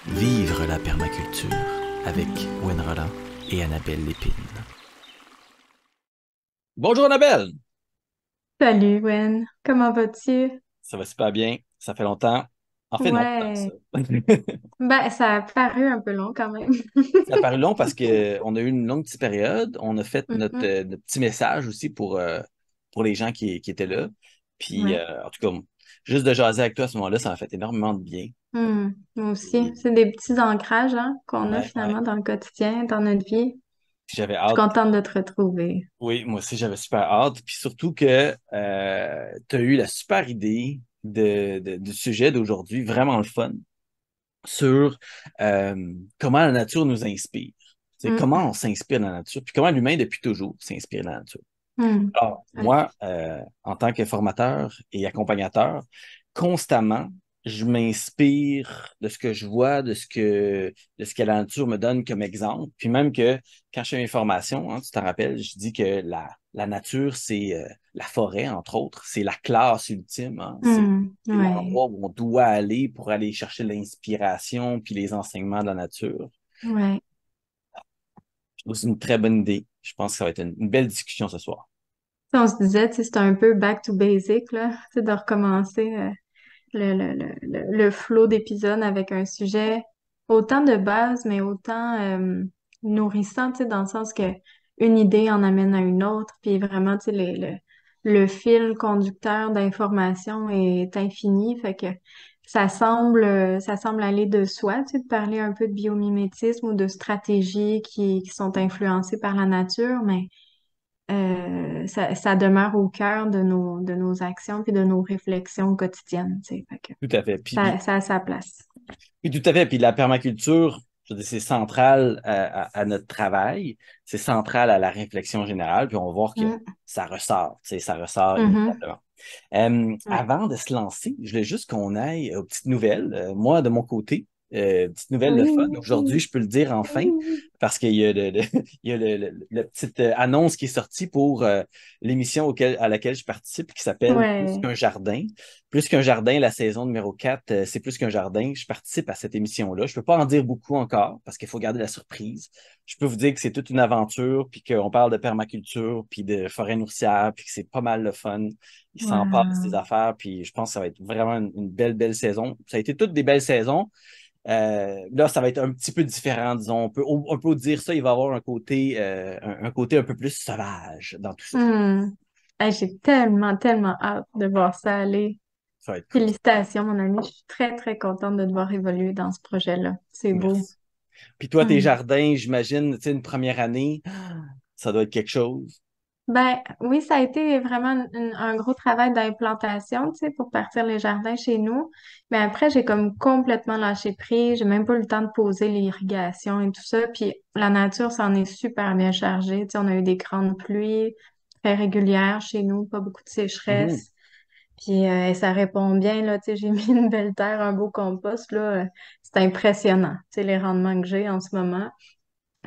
Vivre la permaculture avec Gwen Roland et Annabelle Lépine. Bonjour Annabelle! Salut, Gwen. Comment vas-tu? Ça va super bien, ça fait longtemps. En fait, non, pas tant que ça. Ouais. Ben, ça a paru un peu long quand même. Ça a paru long parce qu'on a eu une longue petite période. On a fait Mhm. notre petit message aussi pour les gens qui étaient là. Puis, Ouais. en tout cas, juste de jaser avec toi à ce moment-là, ça m'a fait énormément de bien. Moi aussi. Et- C'est des petits ancrages hein, qu'on a ouais, ouais. finalement dans le quotidien, dans notre vie. Puis j'avais Je suis hâte. contente de te retrouver. Oui, moi aussi, j'avais super hâte. Puis surtout que tu as eu la super idée du sujet d'aujourd'hui, vraiment le fun, sur comment la nature nous inspire. C'est Mm. comment on s'inspire de la nature, puis comment l'humain, depuis toujours, s'inspire de la nature. Mm. Alors, Ouais. moi, en tant que formateur et accompagnateur, constamment, je m'inspire de ce que je vois, de ce que la nature me donne comme exemple. Puis même que quand je fais mes formations, hein, tu t'en rappelles, je dis que la nature, c'est la forêt, entre autres, c'est la classe ultime, hein. C'est Ouais. l'endroit où on doit aller pour aller chercher l'inspiration puis les enseignements de la nature. Ouais. Je trouve que c'est une très bonne idée. Je pense que ça va être une belle discussion ce soir. On se disait, tu sais, c'est un peu back to basic, là, tu sais, de recommencer le flow d'épisodes avec un sujet autant de base, mais autant nourrissant, tu sais, dans le sens que une idée en amène à une autre, puis vraiment, tu sais, le fil conducteur d'information est infini, fait que ça semble aller de soi, tu sais, de parler un peu de biomimétisme ou de stratégies qui sont influencées par la nature, mais ça demeure au cœur de nos actions puis de nos réflexions quotidiennes, tu sais. Fait que Tout à fait. ça a sa place. Puis tout à fait. Puis la permaculture, je veux dire, c'est central à notre travail, c'est central à la réflexion générale, puis on va voir que Mm. ça ressort, tu sais, ça ressort Mhm. inévitablement. Ouais. Avant de se lancer, je voulais juste qu'on aille aux petites nouvelles. Moi, de mon côté, petite nouvelle de fun. Aujourd'hui, Oui. je peux le dire enfin, Oui. parce qu'il y a, il y a la petite annonce qui est sortie pour l'émission à laquelle je participe, qui s'appelle Plus Ouais. qu'un jardin. Plus qu'un jardin, la saison numéro 4, c'est plus qu'un jardin. Je participe à cette émission-là. Je ne peux pas en dire beaucoup encore parce qu'il faut garder la surprise. Je peux vous dire que c'est toute une aventure, puis qu'on parle de permaculture, puis de forêt nourricière, puis que c'est pas mal le fun. Il s'en passe des Wow. affaires, puis je pense que ça va être vraiment une belle, belle saison. Ça a été toutes des belles saisons. Là, ça va être un petit peu différent, disons. On peut dire ça, il va y avoir un côté un peu plus sauvage dans tout ça. Hmm. Hey, j'ai tellement hâte de voir ça aller. Ça va être cool. Félicitations, mon ami. Je suis très contente de te voir évoluer dans ce projet-là. C'est beau. Merci. Puis toi, tes Hmm. jardins, j'imagine, tu sais, une première année, ça doit être quelque chose. Ben oui, ça a été vraiment un gros travail d'implantation, tu sais, pour partir les jardins chez nous. Mais après, j'ai comme complètement lâché prise. J'ai même pas eu le temps de poser l'irrigation et tout ça. Puis la nature s'en est super bien chargée. Tu sais, on a eu des grandes pluies très régulières chez nous, pas beaucoup de Mhm. sécheresse. Puis ça répond bien, là, tu sais, j'ai mis une belle terre, un beau compost, là. C'est impressionnant, tu sais, les rendements que j'ai en ce moment.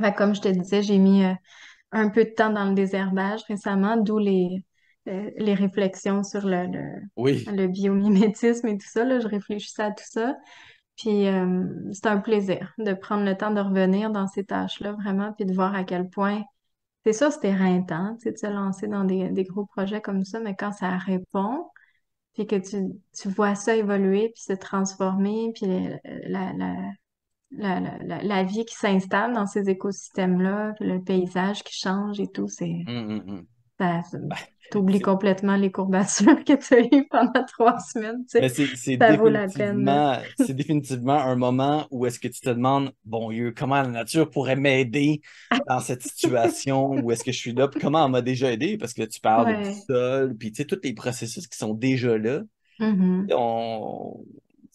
Fait que comme je te disais, j'ai mis un peu de temps dans le désherbage récemment, d'où les réflexions sur Oui, le biomimétisme et tout ça, là. Je réfléchissais à tout ça. Puis c'est un plaisir de prendre le temps de revenir dans ces tâches-là, vraiment, puis de voir à quel point, c'est ça, c'était éreintant, tu sais, de se lancer dans des gros projets comme ça, mais quand ça répond, puis que tu vois ça évoluer, puis se transformer, puis la, la, la vie qui s'installe dans ces écosystèmes-là, puis le paysage qui change et tout, hum. ça, Ben, t'oublies c'est complètement les courbatures que tu as eues pendant 3 semaines, tu mais sais. Ça vaut la peine, là. c'est définitivement un moment où est-ce que tu te demandes, bon Dieu, comment la nature pourrait m'aider dans cette situation, où est-ce que je suis là, puis comment elle m'a déjà aidé, parce que tu parles du Ouais. sol, puis tu sais, tous les processus qui sont déjà là. Mhm. On...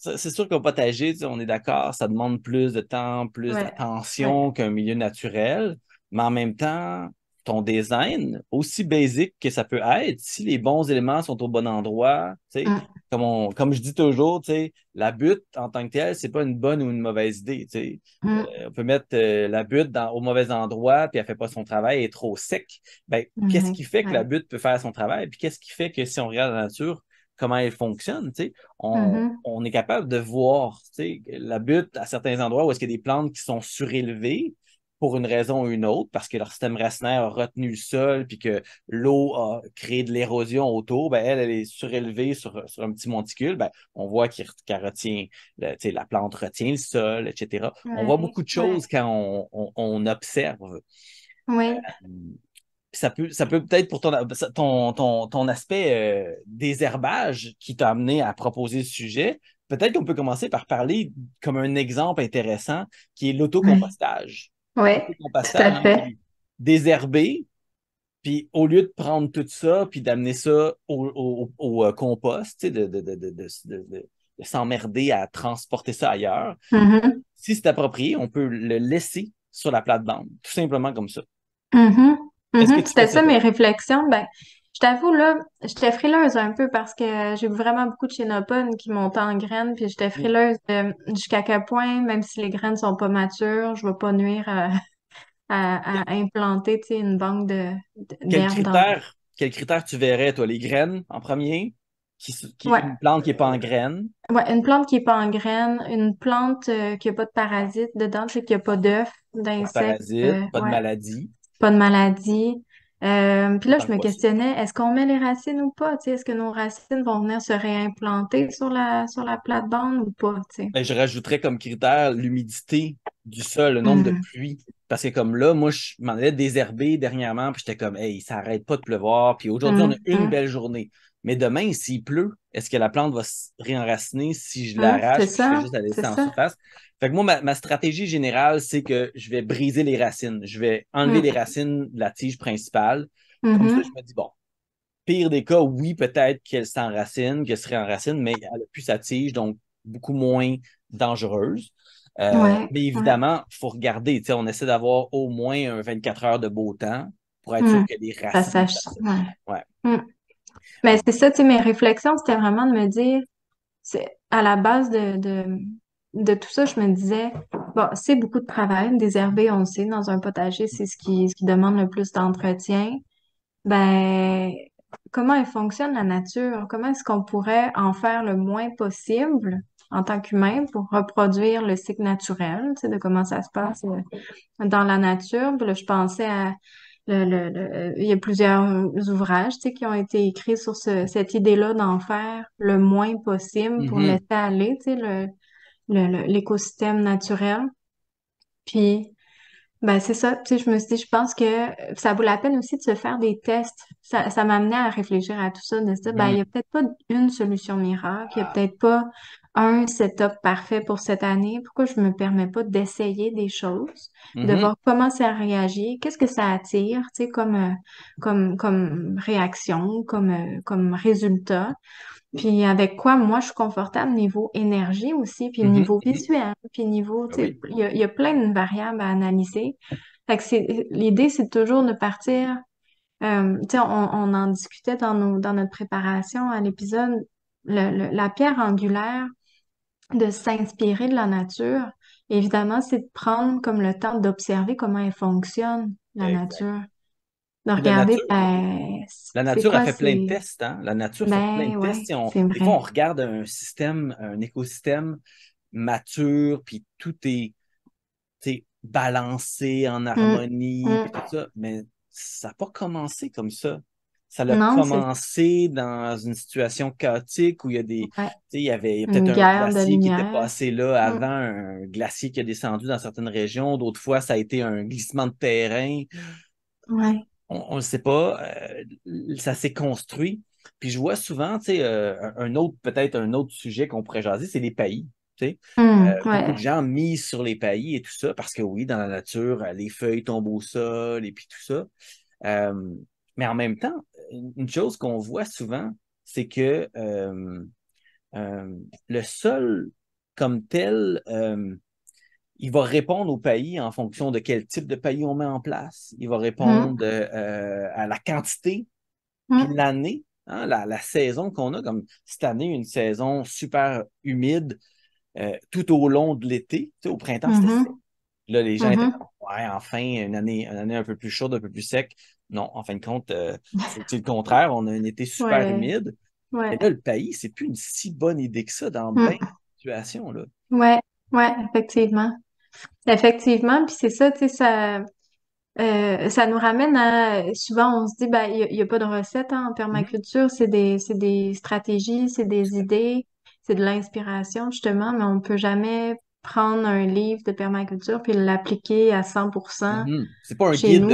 C'est sûr qu'au potager, tu sais, on est d'accord, ça demande plus de temps, plus Ouais. Ouais. d'attention qu'un milieu naturel, mais en même temps, ton design, aussi basique que ça peut être, si les bons éléments sont au bon endroit, tu sais, Mm. comme je dis toujours, tu sais, la butte en tant que telle, c'est pas une bonne ou une mauvaise idée, tu sais. Mm. On peut mettre la butte au mauvais endroit, puis elle fait pas son travail, elle est trop sec. Ben, qu'est-ce Ouais. qui fait que la Ouais. butte peut faire son travail? Puis qu'est-ce qui fait que si on regarde la nature, comment elle fonctionne, tu sais. Mhm. On est capable de voir, tu sais, la butte à certains endroits où est-ce qu'il y a des plantes qui sont surélevées pour une raison ou une autre, parce que leur système racinaire a retenu le sol, puis que l'eau a créé de l'érosion autour, ben elle est surélevée sur un petit monticule, ben on voit qu'elle retient, tu sais, la plante retient le sol, etc. On voit Ouais, beaucoup de ouais. choses quand on observe. Oui, Ça peut peut-être pour ton aspect désherbage qui t'a amené à proposer le sujet, peut-être qu'on peut commencer par parler comme un exemple intéressant qui est oui, l'autocompostage. oui, tout à L'autocompostage, hein, fait. c'est désherber, puis au lieu de prendre tout ça, puis d'amener ça au compost, tu sais, de s'emmerder à transporter ça ailleurs, Mhm, si c'est approprié, on peut le laisser sur la plate-bande, tout simplement comme ça. mhm, Est-ce que mhm. tu fais C'était ça, ça toi? mes réflexions. Ben, je t'avoue, là, j'étais frileuse un peu parce que j'ai vraiment beaucoup de chénopodes qui montent en graines, puis j'étais Mm. frileuse jusqu'à quel point, même si les graines sont pas matures, je vais pas nuire à implanter, tu sais, une banque d'herbes dans. Quel critère tu verrais, toi? Les graines en premier, Ouais, une plante qui n'est pas en graines, ouais, une plante qui est pas en graines, une plante qui a pas de parasites dedans, tu sais, qui a pas d'œufs, pas de d'insectes, parasites, pas de ouais. maladies, Pas de maladie. Puis là, autant je que me possible. questionnais, est-ce qu'on met les racines ou pas? Tu sais, est-ce que nos racines vont venir se réimplanter sur la plate-bande ou pas? Tu sais? Ben, je rajouterais comme critère l'humidité du sol, le nombre de Hmm, pluies. Parce que comme là, moi, je m'en allais désherber dernièrement, puis j'étais comme, hey, ça arrête pas de pleuvoir. Puis aujourd'hui, on a une hmm, belle journée. Mais demain, s'il pleut, est-ce que la plante va se réenraciner si je l'arrache c'est puis je fais ça, juste la c'est laisser en ça. surface? Fait que moi, ma stratégie générale, c'est que je vais briser les racines. Je vais enlever les Hmm, racines de la tige principale. Comme ça, je mhm, me dis, bon, pire des cas, oui, peut-être qu'elle s'enracine, qu'elle serait en racine, mais elle n'a plus sa tige, donc beaucoup moins dangereuse. ouais, Mais ouais, évidemment, il faut regarder. Tu sais, on essaie d'avoir au moins un 24 heures de beau temps pour être sûr hmm, que les ça racines sèche, ouais. s'assèchent. Ouais. Hmm. Mais c'est ça, tu sais, mes réflexions, c'était vraiment de me dire, c'est à la base de tout ça, je me disais, bon, c'est beaucoup de travail, désherber, on le sait, dans un potager, c'est ce qui demande le plus d'entretien. Ben, comment elle fonctionne la nature? Comment est-ce qu'on pourrait en faire le moins possible en tant qu'humain pour reproduire le cycle naturel, tu sais, de comment ça se passe dans la nature? Puis là, je pensais à il y a plusieurs ouvrages, tu sais, qui ont été écrits sur cette idée-là d'en faire le moins possible pour Mhm. laisser aller, tu sais, l'écosystème naturel. Puis ben, c'est ça. Tu sais, je me suis dit, je pense que ça vaut la peine aussi de se faire des tests. Ça m'amenait à réfléchir à tout ça, de se dire, ben, il y a Mhm. peut-être pas une solution miracle, il y a Ah. peut-être pas un setup parfait pour cette année. Pourquoi je me permets pas d'essayer des choses, de Mhm. voir comment ça réagit, qu'est-ce que ça attire, tu sais, comme réaction, comme résultat. Puis avec quoi moi je suis confortable niveau énergie aussi, puis Mhm. niveau Mhm. visuel, puis niveau, Ah tu sais, oui. il y a plein de variables à analyser. Fait que l'idée, c'est toujours de partir, tu sais, on en discutait dans notre préparation à l'épisode, la pierre angulaire de s'inspirer de la nature. Évidemment, c'est de prendre comme le temps d'observer comment elle fonctionne, la Exact. nature. De Puis regarder, ben, la c'est nature a quoi, fait plein de c'est, tests, hein? La nature fait plein de ben, tests. ouais, Si c'est des fois, on vrai. regarde un système, un écosystème mature, puis tout est balancé en Mm, harmonie, puis tout mm. ça. Mais ça n'a pas commencé comme ça. Ça a Non, c'est commencé dans une situation chaotique où ouais, il y a peut-être une un guerre de glacier qui était lumière. passé là Mm, avant, un glacier qui a descendu dans certaines régions. D'autres fois, ça a été un glissement de terrain. ouais. On ne sait pas. Ça s'est construit. Puis je vois souvent, un autre, peut-être un autre sujet qu'on pourrait jaser, c'est les pays. Tu sais. Beaucoup de Ouais. gens misent sur les paillis et tout ça, parce que oui, dans la nature, les feuilles tombent au sol et puis tout ça. Euh, mais en même temps, une chose qu'on voit souvent, c'est que le sol comme tel, il va répondre au pays en fonction de quel type de pays on met en place. Il va Mm, répondre à la quantité, puis mm, l'année, hein, la saison qu'on a, comme cette année, une saison super humide tout au long de l'été. Tu sais, au printemps, c'était sec. mhm, Là, les gens étaient mhm. comme, ouais, enfin, une année un peu plus chaude, un peu plus sec. Non, en fin de compte, c'est le contraire. On a un été super Ouais. humide. ouais. Mais là, le pays, c'est plus une si bonne idée que ça dans bien Mm. de situations, là. Ouais, ouais, effectivement. Effectivement, puis c'est ça, tu sais, ça nous ramène à, souvent on se dit, ben, il y a pas de recette hein, en Mhm. permaculture, c'est des stratégies, c'est des idées, c'est de l'inspiration justement, mais on peut jamais prendre un livre de permaculture puis l'appliquer à 100% Mhm. chez nous.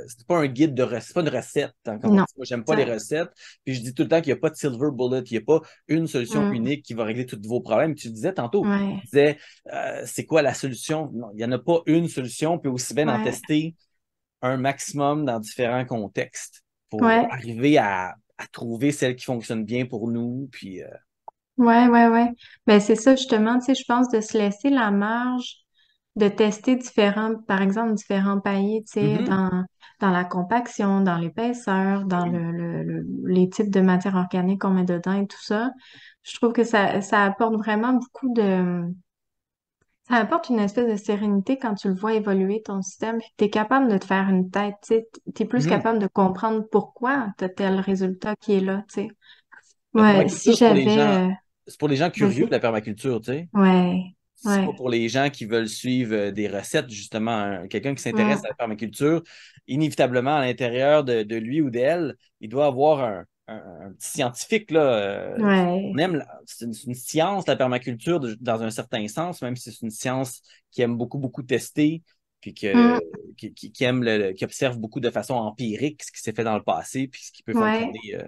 C'est pas un guide de recette, c'est pas une recette, hein, comme on Non. dit. Moi, j'aime pas les Ça, recettes. Puis je dis tout le temps qu'il n'y a pas de silver bullet, il n'y a pas une solution mm, unique qui va régler tous vos problèmes. Tu disais tantôt, tu ouais, disais, c'est quoi la solution? Non, il n'y en a pas une solution, puis aussi bien en ouais, tester un maximum dans différents contextes pour ouais, arriver à trouver celle qui fonctionne bien pour nous. Puis, ouais. Ben, c'est ça justement, tu sais, je pense de se laisser la marge de tester différents, par exemple, différents paillis, tu sais, mhm, dans la compaction, dans l'épaisseur, ben dans oui. les types de matières organiques qu'on met dedans et tout ça. Je trouve que ça apporte vraiment ça apporte une espèce de sérénité quand tu le vois évoluer ton système, puis t'es capable de te faire une tête, tu sais, t'es plus Mhm. capable de comprendre pourquoi t'as tel résultat qui est là, tu sais. La Ouais, si permaculture, j'avais, c'est pour les gens curieux vas-y. de la permaculture, tu sais. Ouais, C'est pas ouais. pour les gens qui veulent suivre des recettes, justement. Quelqu'un qui s'intéresse Mm, à la permaculture, inévitablement, à l'intérieur de lui ou d'elle, il doit avoir un petit scientifique, là. On ouais. aime, c'est une science, la permaculture, dans un certain sens, même si c'est une science qui aime beaucoup, beaucoup tester, puis Mm, qui aime qui observe beaucoup de façon empirique ce qui s'est fait dans le passé, puis ce qui peut ouais. fonctionner.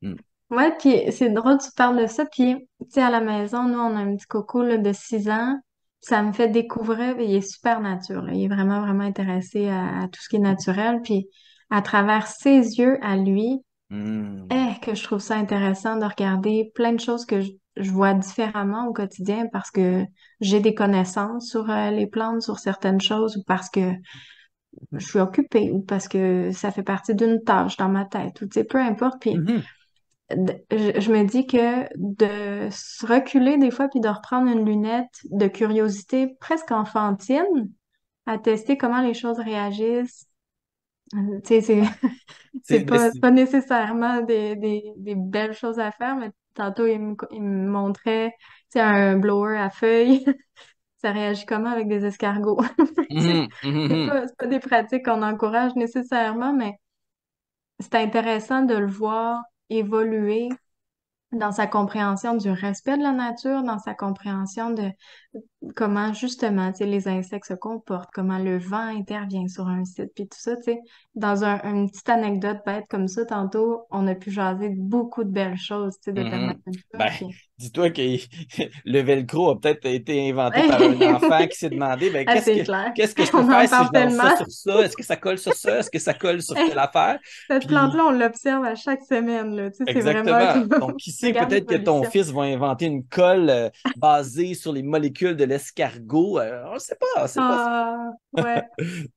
Hmm. Ouais, puis c'est drôle, tu parles de ça, puis tu sais, à la maison, nous, on a un petit coco là, de 6 ans, ça me fait découvrir, il est super nature, là. Il est vraiment, vraiment intéressé à tout ce qui est naturel, puis à travers ses yeux à lui, Hmm. que je trouve ça intéressant de regarder plein de choses que je vois différemment au quotidien parce que j'ai des connaissances sur les plantes, sur certaines choses, ou parce que je suis occupée, ou parce que ça fait partie d'une tâche dans ma tête, ou tu sais, peu importe, puis Mhm. je me dis que de se reculer des fois puis de reprendre une lunette de curiosité presque enfantine à tester comment les choses réagissent. Tu sais, Ouais. Ben, c'est pas nécessairement des belles choses à faire, mais tantôt il me montrait, tu sais, un blower à feuilles. Ça réagit comment avec des escargots? Tu sais, mhm, mhm, c'est pas des pratiques qu'on encourage nécessairement, mais c'est intéressant de le voir évoluer dans sa compréhension du respect de la nature, dans sa compréhension de comment justement, tu sais, les insectes se comportent, comment le vent intervient sur un site, puis tout ça, tu sais. Dans une petite anecdote bête comme ça, tantôt, on a pu jaser de beaucoup de belles choses, tu sais, de mhm. permaculture, Ben, puis dis-toi que le velcro a peut-être été inventé par un enfant qui s'est demandé ben, ah, c'est clair. qu'est-ce que je peux On en faire si je parle lance ça tellement. sur ça? Est-ce que ça colle sur ça? Est-ce que ça colle sur telle affaire? Cette Puis, plante-là, on l'observe à chaque semaine, là, tu sais, c'est vraiment exactement. comme, Donc, qui sait, regarde peut-être que ton l'évolution. fils va inventer une colle basée sur les molécules de l'escargot. On ne sait pas, on sait pas. Ah, ouais.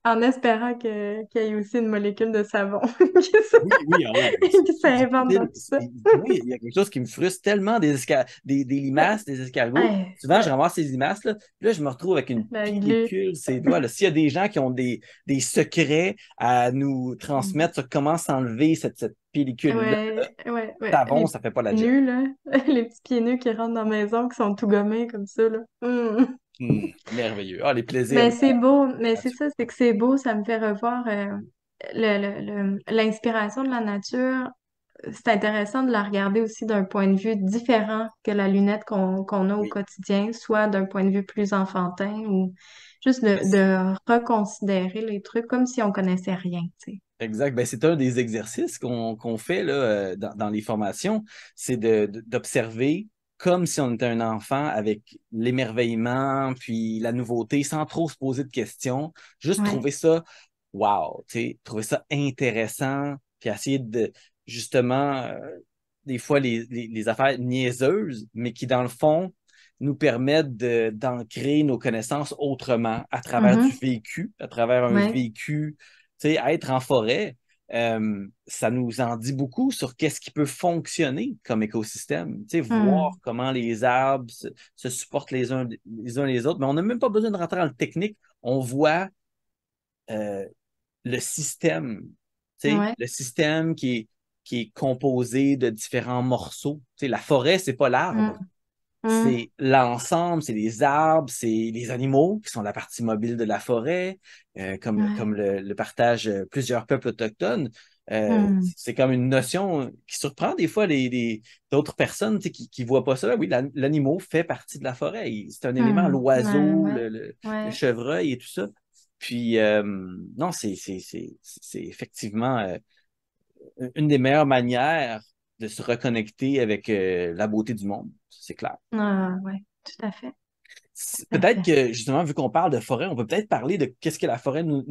En espérant qu'il y ait aussi une molécule de savon Oui, oui, ah ouais. qui s'invente dans tout ça. Moi, il y a quelque chose qui me frustre tellement des limaces, des escargots. Hey, Souvent, je ramasse ces limaces, là, puis là, je me retrouve avec une la glu. pellicule, ces doigts. Là. S'il y a des gens qui ont des secrets à nous transmettre sur comment s'enlever cette pellicule-là, Ouais. savon, Les ça fait pas la pieds job. nus, là. Les petits pieds nus qui rentrent dans la maison, qui sont tout gommés comme ça, là. Merveilleux. Ah, les plaisirs Mais c'est beau, mais c'est ça, naturels. c'est que c'est beau, ça me fait revoir l'inspiration de la nature. C'est intéressant de la regarder aussi d'un point de vue différent que la lunette qu'on a au Oui. quotidien, soit d'un point de vue plus enfantin ou juste de reconsidérer les trucs comme si on connaissait rien, tu sais. Exact. Ben, c'est un des exercices qu'on fait là, dans les formations, c'est d'observer comme si on était un enfant avec l'émerveillement, puis la nouveauté, sans trop se poser de questions. Juste Ouais. trouver ça wow, tu sais, trouver ça intéressant, puis essayer de justement, des fois, les affaires niaiseuses, mais qui, dans le fond, nous permettent d'ancrer nos connaissances autrement, à travers du Mhm. vécu, à travers un Ouais. vécu. Tu sais, être en forêt, ça nous en dit beaucoup sur qu'est-ce qui peut fonctionner comme écosystème. Tu sais, voir Hmm. comment les arbres se supportent les uns les autres. Mais on n'a même pas besoin de rentrer dans le technique. On voit euh, le système, tu sais, Ouais. le système qui est composé de différents morceaux. Tu sais, la forêt, c'est pas l'arbre. Mm. Mm. C'est l'ensemble, c'est les arbres, c'est les animaux qui sont la partie mobile de la forêt, Ouais. comme le partagent plusieurs peuples autochtones. Mm. C'est comme une notion qui surprend des fois d'autres personnes tu sais, qui voient pas ça. Oui, l'animal fait partie de la forêt. C'est un élément, Mm. Ouais, l'oiseau, ouais, le ouais. chevreuil et tout ça. Puis, non, c'est effectivement une des meilleures manières de se reconnecter avec la beauté du monde, c'est clair. Ah, ouais, tout à fait, tout à Peut-être fait. que, justement, vu qu'on parle de forêt, on peut peut-être parler de qu'est-ce que la forêt nous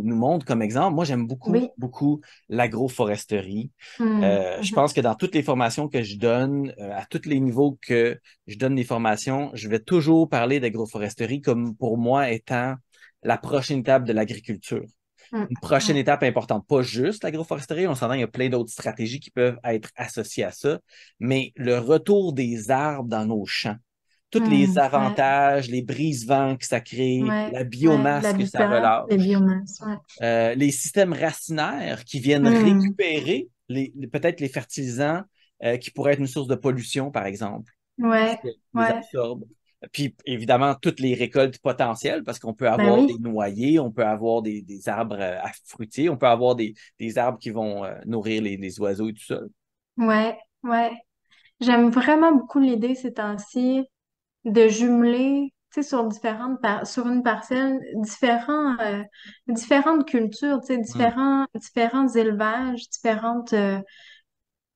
montre comme exemple. Moi, j'aime beaucoup, Oui. beaucoup l'agroforesterie. Mm. Je Mhm. pense que dans toutes les formations que je donne, à tous les niveaux que je donne des formations, je vais toujours parler d'agroforesterie comme pour moi étant la prochaine étape de l'agriculture. Mm. Une prochaine Ouais. étape importante, pas juste l'agroforesterie, on s'entend, il y a plein d'autres stratégies qui peuvent être associées à ça, mais le retour des arbres dans nos champs, tous les Mm. Ouais. avantages, les brise-vents que ça crée, Ouais. la Ouais. biomasse que ça L'habitat, les relâche, biomasses. Ouais. les systèmes racinaires qui viennent Mm. récupérer peut-être les fertilisants qui pourraient être une source de pollution, par exemple, Ouais. puisqu'ils les Ouais. absorbent. Puis évidemment, toutes les récoltes potentielles, parce qu'on peut Ben avoir des oui. noyers, on peut avoir des arbres à fruitiers, on peut avoir des arbres qui vont nourrir les oiseaux et tout ça. Ouais. Ouais. J'aime vraiment beaucoup l'idée ces temps-ci de jumeler, tu sais, sur une parcelle, différentes cultures, tu sais, Hmm. différents élevages, différentes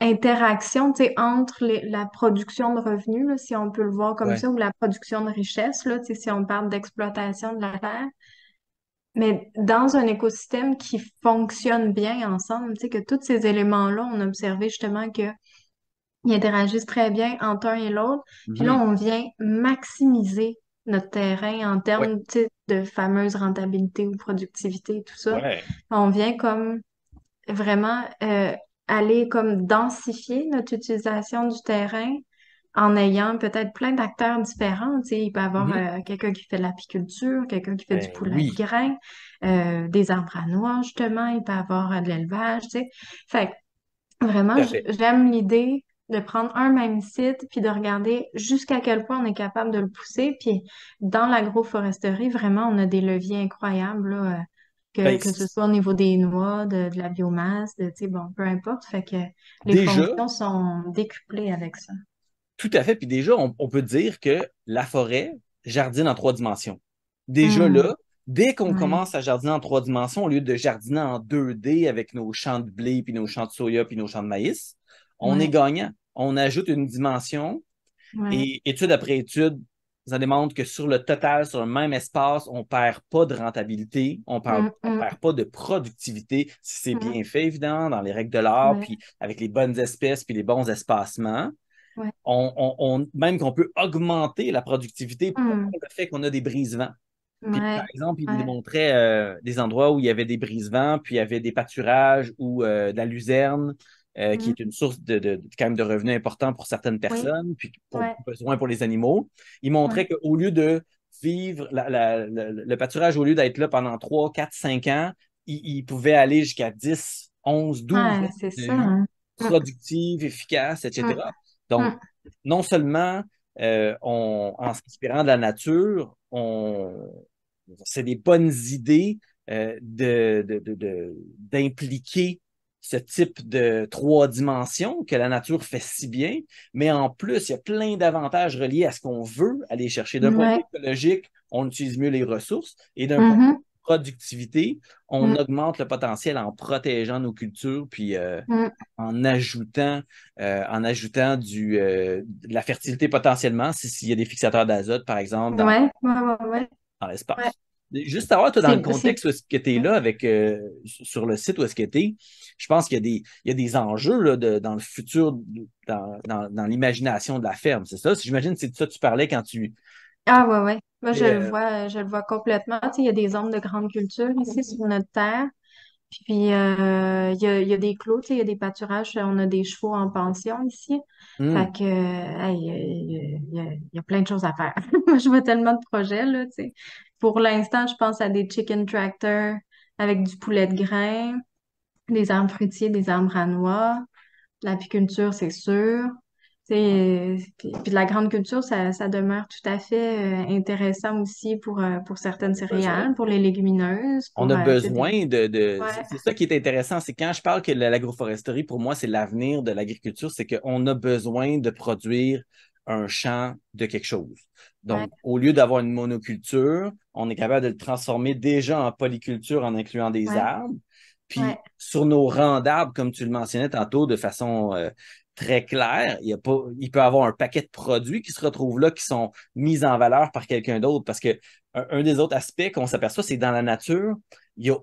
interactions, tu sais, entre la production de revenus, là, si on peut le voir comme Ouais, ça, ou la production de richesse, là, tu sais, si on parle d'exploitation de la terre, mais dans un écosystème qui fonctionne bien ensemble, tu sais, que tous ces éléments-là, on a observé justement que ils interagissent très bien entre un et l'autre. Puis là, mhm. on vient maximiser notre terrain en Ouais, termes, tu sais, de fameuse rentabilité ou productivité, tout ça. ouais, On vient comme vraiment aller comme densifier notre utilisation du terrain en ayant peut-être plein d'acteurs différents. Tu sais, il peut y avoir mhm. quelqu'un qui fait de l'apiculture, quelqu'un qui fait du Ben poulet de oui, grains, des arbres à noix, justement. Il peut y avoir de l'élevage, tu sais. Fait que tout vraiment, à fait. j'aime l'idée de prendre un même site puis de regarder jusqu'à quel point on est capable de le pousser. Puis dans l'agroforesterie, vraiment, on a des leviers incroyables, là, Ben, que ce soit au niveau des noix, de la biomasse, tu sais, bon, peu importe. Fait que les déjà, fonctions sont décuplées avec ça. tout à fait. Puis déjà, on peut dire que la forêt jardine en 3 dimensions. Déjà Hum, là, dès qu'on ouais, commence à jardiner en 3 dimensions, au lieu de jardiner en 2D avec nos champs de blé, puis nos champs de soya, puis nos champs de maïs, on est ouais, gagnant. On ajoute une dimension ouais, et étude après étude, ça démontre que sur le total, sur le même espace, on ne perd pas de rentabilité, on hum, perd pas de productivité, si c'est hum, bien fait, évidemment, dans les règles de l'art, ouais, puis avec les bonnes espèces, puis les bons espacements ouais, même qu'on peut augmenter la productivité par hum, le fait qu'on a des brise-vents. Puis, par ouais, exemple, il ouais, démontrait des endroits où il y avait des brise-vents, puis il y avait des pâturages ou de la luzerne, qui hum, est une source quand même de revenus important pour certaines oui, personnes, puis pour ouais, besoin pour les animaux. Il ouais, montrait qu'au lieu de vivre le pâturage, au lieu d'être là pendant 3 4 5 ans, il pouvait aller jusqu'à 10 11 12 ans ouais, c'est de ça, vie hein. Hum, productive, efficace, hum, etc. Donc, hum, non seulement en s'inspirant de la nature, c'est des bonnes idées d'impliquer ce type de 3 dimensions que la nature fait si bien, mais en plus, il y a plein d'avantages reliés à ce qu'on veut aller chercher. D'un point de vue ouais, écologique, on utilise mieux les ressources, et d'un point de vue mhm, productivité, on hum, augmente le potentiel en protégeant nos cultures, puis hum. en ajoutant de la fertilité potentiellement, s'il y a des fixateurs d'azote, par exemple, Ouais, ouais, ouais, ouais. dans Ouais. l'espace. Juste savoir, toi, dans le C'est... contexte où est-ce que tu es là, sur le site où est-ce que tu es, je pense qu'il y a des enjeux là, dans le futur, dans l'imagination de la ferme, c'est ça? J'imagine que c'est de ça que tu parlais quand tu... Ah ouais, ouais. Moi, Euh, je le vois complètement. Tu sais, il y a des zones de grande culture ici sur notre terre. Puis il y a des clos, tu sais, il y a des pâturages, on a des chevaux en pension ici. Fait hmm, que hey, il y a plein de choses à faire. Moi, je vois tellement de projets, là, tu sais. Pour l'instant, je pense à des chicken tractors avec du poulet de grain, des arbres fruitiers, des arbres à noix. l'apiculture, c'est sûr. Puis de la grande culture, ça demeure tout à fait intéressant aussi pour certaines Besoin. céréales, pour les légumineuses, On pour a tu sais, des... besoin de... Ouais, C'est ça qui est intéressant, c'est quand je parle que l'agroforesterie, pour moi, c'est l'avenir de l'agriculture, c'est qu'on a besoin de produire un champ de quelque chose. ouais, Donc, au lieu d'avoir une monoculture, on est capable de le transformer déjà en polyculture en incluant des ouais, arbres. ouais, Puis, sur nos rangs d'arbres, comme tu le mentionnais tantôt, de façon très claire, il peut y avoir un paquet de produits qui se retrouvent là, qui sont mis en valeur par quelqu'un d'autre. Parce que un des autres aspects qu'on s'aperçoit, c'est que dans la nature, il n'y a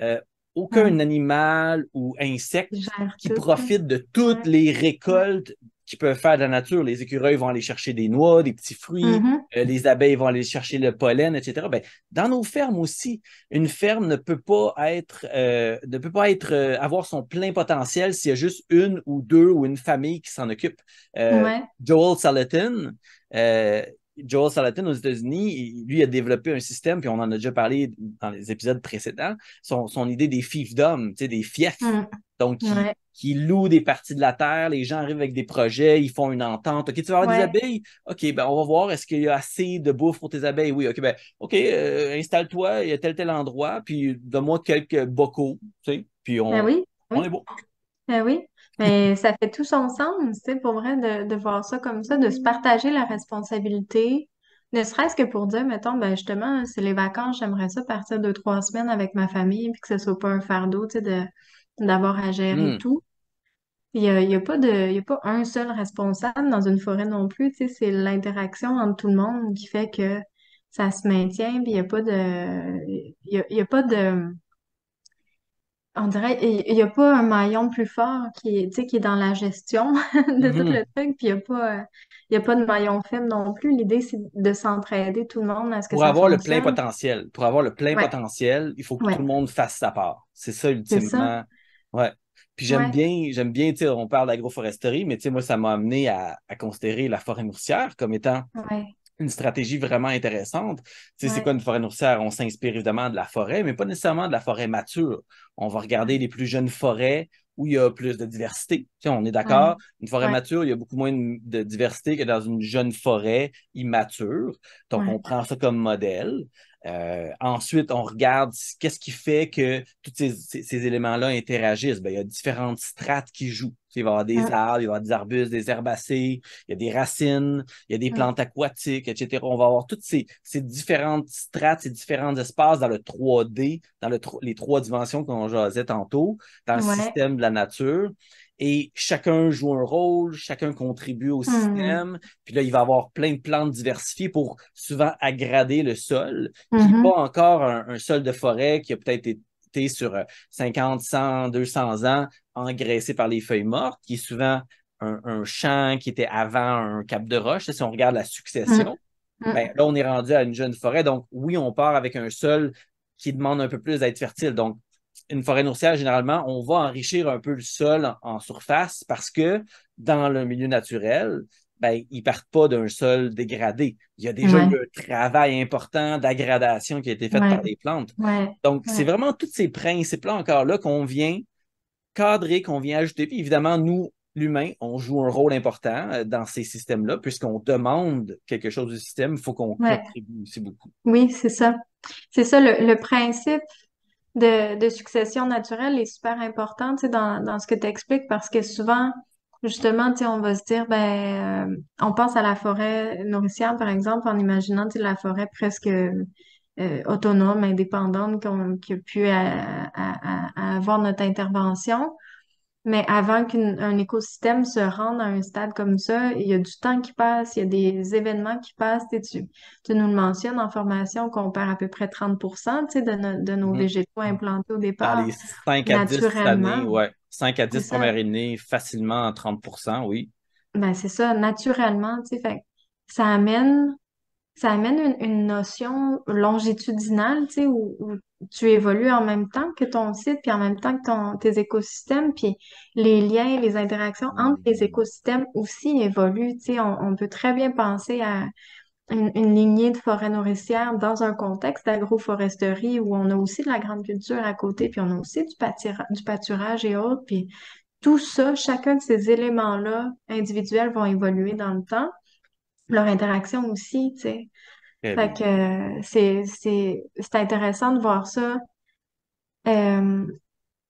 euh, aucun hum, animal ou insecte ils gèrent qui tout, là. profite de toutes Ouais, les ouais. récoltes qu'ils peuvent faire de la nature. Les écureuils vont aller chercher des noix, des petits fruits, Mhm. les abeilles vont aller chercher le pollen, etc. Ben, dans nos fermes aussi, une ferme ne peut pas avoir son plein potentiel s'il y a juste une ou deux ou une famille qui s'en occupe. Euh, Ouais, Joel Salatin, euh, Joel Salatin aux États-Unis, lui a développé un système, puis on en a déjà parlé dans les épisodes précédents, son idée des fiefdoms, tu sais, des fiefs, hum, donc ouais, qui louent des parties de la terre, les gens arrivent avec des projets, ils font une entente. OK, tu vas avoir des ouais. abeilles? OK, ben on va voir, est-ce qu'il y a assez de bouffe pour tes abeilles? Oui, OK, ben OK, installe-toi, il y a tel endroit, puis donne-moi quelques bocaux, tu sais, puis Ben oui, on oui. est beau. Oui, mais ça fait tout son sens, tu sais, pour vrai, de voir ça comme ça, de se partager la responsabilité, ne serait-ce que pour dire, mettons, ben justement, c'est les vacances, j'aimerais ça partir 2, 3 semaines avec ma famille, puis que ce soit pas un fardeau, tu sais, d'avoir à gérer Hmm. tout. Il y a pas un seul responsable dans une forêt non plus, tu sais, c'est l'interaction entre tout le monde qui fait que ça se maintient, puis il y a pas de on dirait il y a pas un maillon plus fort qui est, tu sais, qui est dans la gestion de tout Mhm. le truc, puis il y a pas de maillon faible non plus. L'idée, c'est de s'entraider tout le monde à ce que Pour ça avoir le plein fonctionne. potentiel, pour avoir le plein Ouais, potentiel, il faut que tout ouais, le monde fasse sa part. C'est ça, c'est ça. ultimement. Ouais. Puis Ouais, j'aime bien, tu sais, on parle d'agroforesterie, mais tu sais, moi, ça m'a amené à considérer la forêt nourricière comme étant ouais, une stratégie vraiment intéressante. Tu sais, c'est quoi ouais, une forêt nourricière? On s'inspire évidemment de la forêt, mais pas nécessairement de la forêt mature. On va regarder les plus jeunes forêts où il y a plus de diversité. Tu sais, on est ouais, d'accord, une forêt ouais, mature, il y a beaucoup moins de diversité que dans une jeune forêt immature. Donc, on ouais. prend ça comme modèle. Ensuite, on regarde qu'est-ce qui fait que tous ces éléments-là interagissent. Ben, il y a différentes strates qui jouent. Tu sais, il va y avoir des Hum, arbres, il va y avoir des arbustes, des herbacées, il y a des racines, il y a des hum, plantes aquatiques, etc. On va avoir toutes ces différentes strates, ces différents espaces dans le 3D, dans les trois dimensions qu'on jasait tantôt, dans le ouais, système de la nature. Et chacun joue un rôle, chacun contribue au hum, système. Puis là, il va y avoir plein de plantes diversifiées pour souvent aggrader le sol, qui n'est mhm, pas encore un sol de forêt qui a peut-être été sur 50, 100, 200 ans engraissé par les feuilles mortes, qui est souvent un champ qui était avant un cap de roche. Si on regarde la hum, succession, ben, hum. là, on est rendu à une jeune forêt. Donc, oui, on part avec un sol qui demande un peu plus d'être fertile. Donc, une forêt nourricière, généralement, on va enrichir un peu le sol en surface parce que dans le milieu naturel, ben, ils partent pas d'un sol dégradé. Il y a déjà eu Ouais, un travail important d'aggradation qui a été fait ouais, par les plantes. ouais, Donc, c'est ouais. vraiment tous ces principes-là encore là qu'on vient cadré qu'on vient ajouter. Puis évidemment, nous, l'humain, on joue un rôle important dans ces systèmes-là, puisqu'on demande quelque chose du système, il faut qu'on Ouais. contribue aussi beaucoup. Oui, c'est ça. C'est ça, le principe de succession naturelle est super important, tu sais, dans ce que tu expliques, parce que souvent, justement, tu sais, on va se dire, on pense à la forêt nourricière, par exemple, en imaginant, tu sais, la forêt presque autonome, indépendante, qui a pu à avoir notre intervention. Mais avant qu'un écosystème se rende à un stade comme ça, il y a du temps qui passe, il y a des événements qui passent. Tu nous le mentionnes en formation qu'on perd à peu près 30%, tu sais, de nos Mhm. végétaux implantés au Dans départ les 5 à 10 années, naturellement. ouais. 5 à C'est 10 ça. premières années, facilement en 30%, oui. Ben, c'est ça, naturellement, tu sais. Fait que ça amène Ça amène une notion longitudinale, tu sais, où tu évolues en même temps que ton site, puis en même temps que tes écosystèmes, puis les liens, les interactions entre les écosystèmes aussi évoluent. Tu sais, on peut très bien penser à une lignée de forêt nourricière dans un contexte d'agroforesterie où on a aussi de la grande culture à côté, puis on a aussi du pâturage et autres, puis tout ça, chacun de ces éléments-là individuels vont évoluer dans le temps. Leur interaction aussi, tu sais. Très Fait bien. que c'est intéressant de voir ça, euh,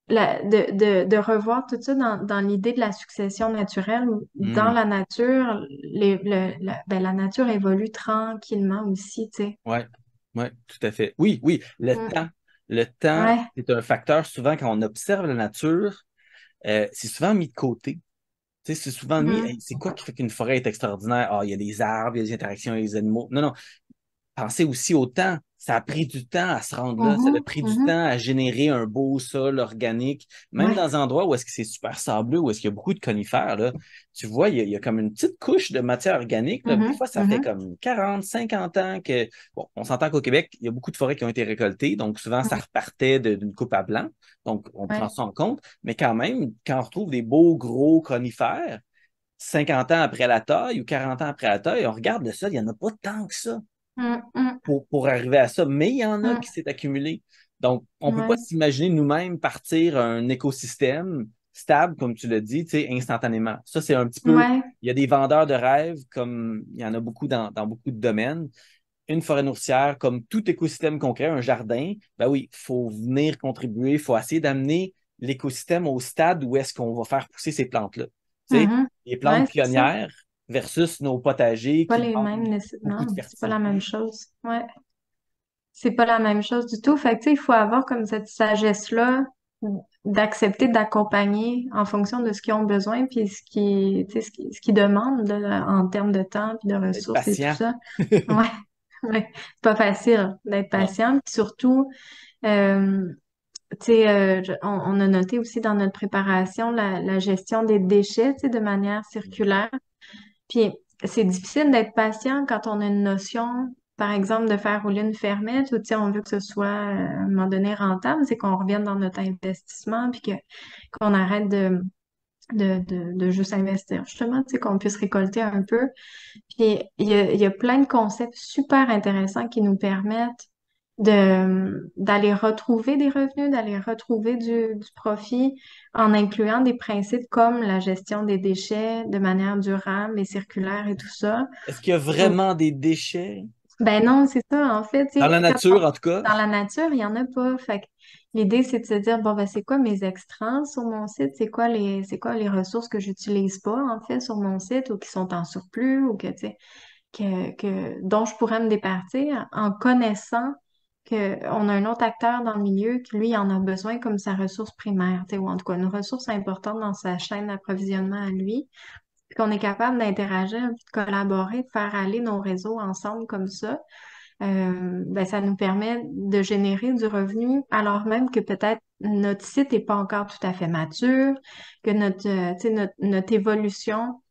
de revoir tout ça dans l'idée de la succession naturelle. Dans Hmm. la nature, la nature évolue tranquillement aussi, tu sais. Ouais, ouais, tout à fait. Oui, oui, le Mm. temps. Le temps, Ouais. c'est un facteur souvent quand on observe la nature, c'est souvent mis de côté. Tu sais, c'est souvent mis, Mm. hey, c'est quoi qui fait qu'une forêt est extraordinaire? Ah, il y a des arbres, il y a des interactions avec les animaux. Non, non, pensez aussi au temps. Ça a pris du temps à se rendre là. Ça a Mhm. pris du Mhm. temps à générer un beau sol organique. Même Ouais. dans un endroit où est-ce que c'est super sableux, où est-ce qu'il y a beaucoup de conifères, là, tu vois, il y a comme une petite couche de matière organique, là. Des Mhm. fois, ça fait Mhm. comme 40, 50 ans que... Bon, on s'entend qu'au Québec, il y a beaucoup de forêts qui ont été récoltées. Donc, souvent, ça Mhm. repartait d'une coupe à blanc. Donc, on prend Ouais. ça en compte. Mais quand même, quand on retrouve des beaux gros conifères, 50 ans après la taille ou 40 ans après la taille, on regarde le sol, il n'y en a pas tant que ça Mm. Mm. pour arriver à ça, mais il y en a qui Mm. s'est accumulé. Donc, on ne peut pas Ouais. s'imaginer nous-mêmes partir un écosystème stable, comme tu l'as dit, tu sais, instantanément. Ça, c'est un petit peu, Ouais. il y a des vendeurs de rêves, comme il y en a beaucoup dans beaucoup de domaines. Une forêt nourricière, comme tout écosystème qu'on crée, un jardin, ben oui, il faut venir contribuer, il faut essayer d'amener l'écosystème au stade où est-ce qu'on va faire pousser ces plantes-là. Tu sais, Mhm. les plantes Ouais, c'est ça. pionnières versus nos potagers Pas qui les mêmes demandent beaucoup de nécessairement. C'est pas la fertilité. même chose. Ouais. C'est pas la même chose du tout. Fait que, tu sais, il faut avoir comme cette sagesse-là d'accepter d'accompagner en fonction de ce qu'ils ont besoin puis tu sais, ce qu'ils demandent là, en termes de temps puis de Être ressources et tout patient. ça. Ouais, ouais. C'est pas facile d'être Non. patient. Puis surtout, euh, tu sais, on a noté aussi dans notre préparation la gestion des déchets, tu sais, de manière circulaire. Puis c'est difficile d'être patient quand on a une notion, par exemple, de faire rouler une fermette ou tu sais, on veut que ce soit à un moment donné rentable, c'est qu'on revienne dans notre investissement puis qu'on arrête de juste investir, justement, tu sais, qu'on puisse récolter un peu. Puis il y a plein de concepts super intéressants qui nous permettent d'aller retrouver des revenus, d'aller retrouver du profit en incluant des principes comme la gestion des déchets de manière durable et circulaire et tout ça. Est-ce qu'il y a Donc, vraiment des déchets? ben non, c'est ça, en fait, tu Dans la sais, nature, en tout cas. dans la nature, il y en a pas. Fait que l'idée, c'est de se dire, bon, ben, c'est quoi mes extras sur mon site? C'est quoi les ressources que j'utilise pas, en fait, sur mon site ou qui sont en surplus ou que, tu sais, dont je pourrais me départir en connaissant qu'on a un autre acteur dans le milieu qui, lui, en a besoin comme sa ressource primaire, tu sais, ou en tout cas une ressource importante dans sa chaîne d'approvisionnement à lui, puis qu'on est capable d'interagir, puis de collaborer, de faire aller nos réseaux ensemble comme ça. Ben, ça nous permet de générer du revenu alors même que peut-être notre site n'est pas encore tout à fait mature, que tu sais, notre évolution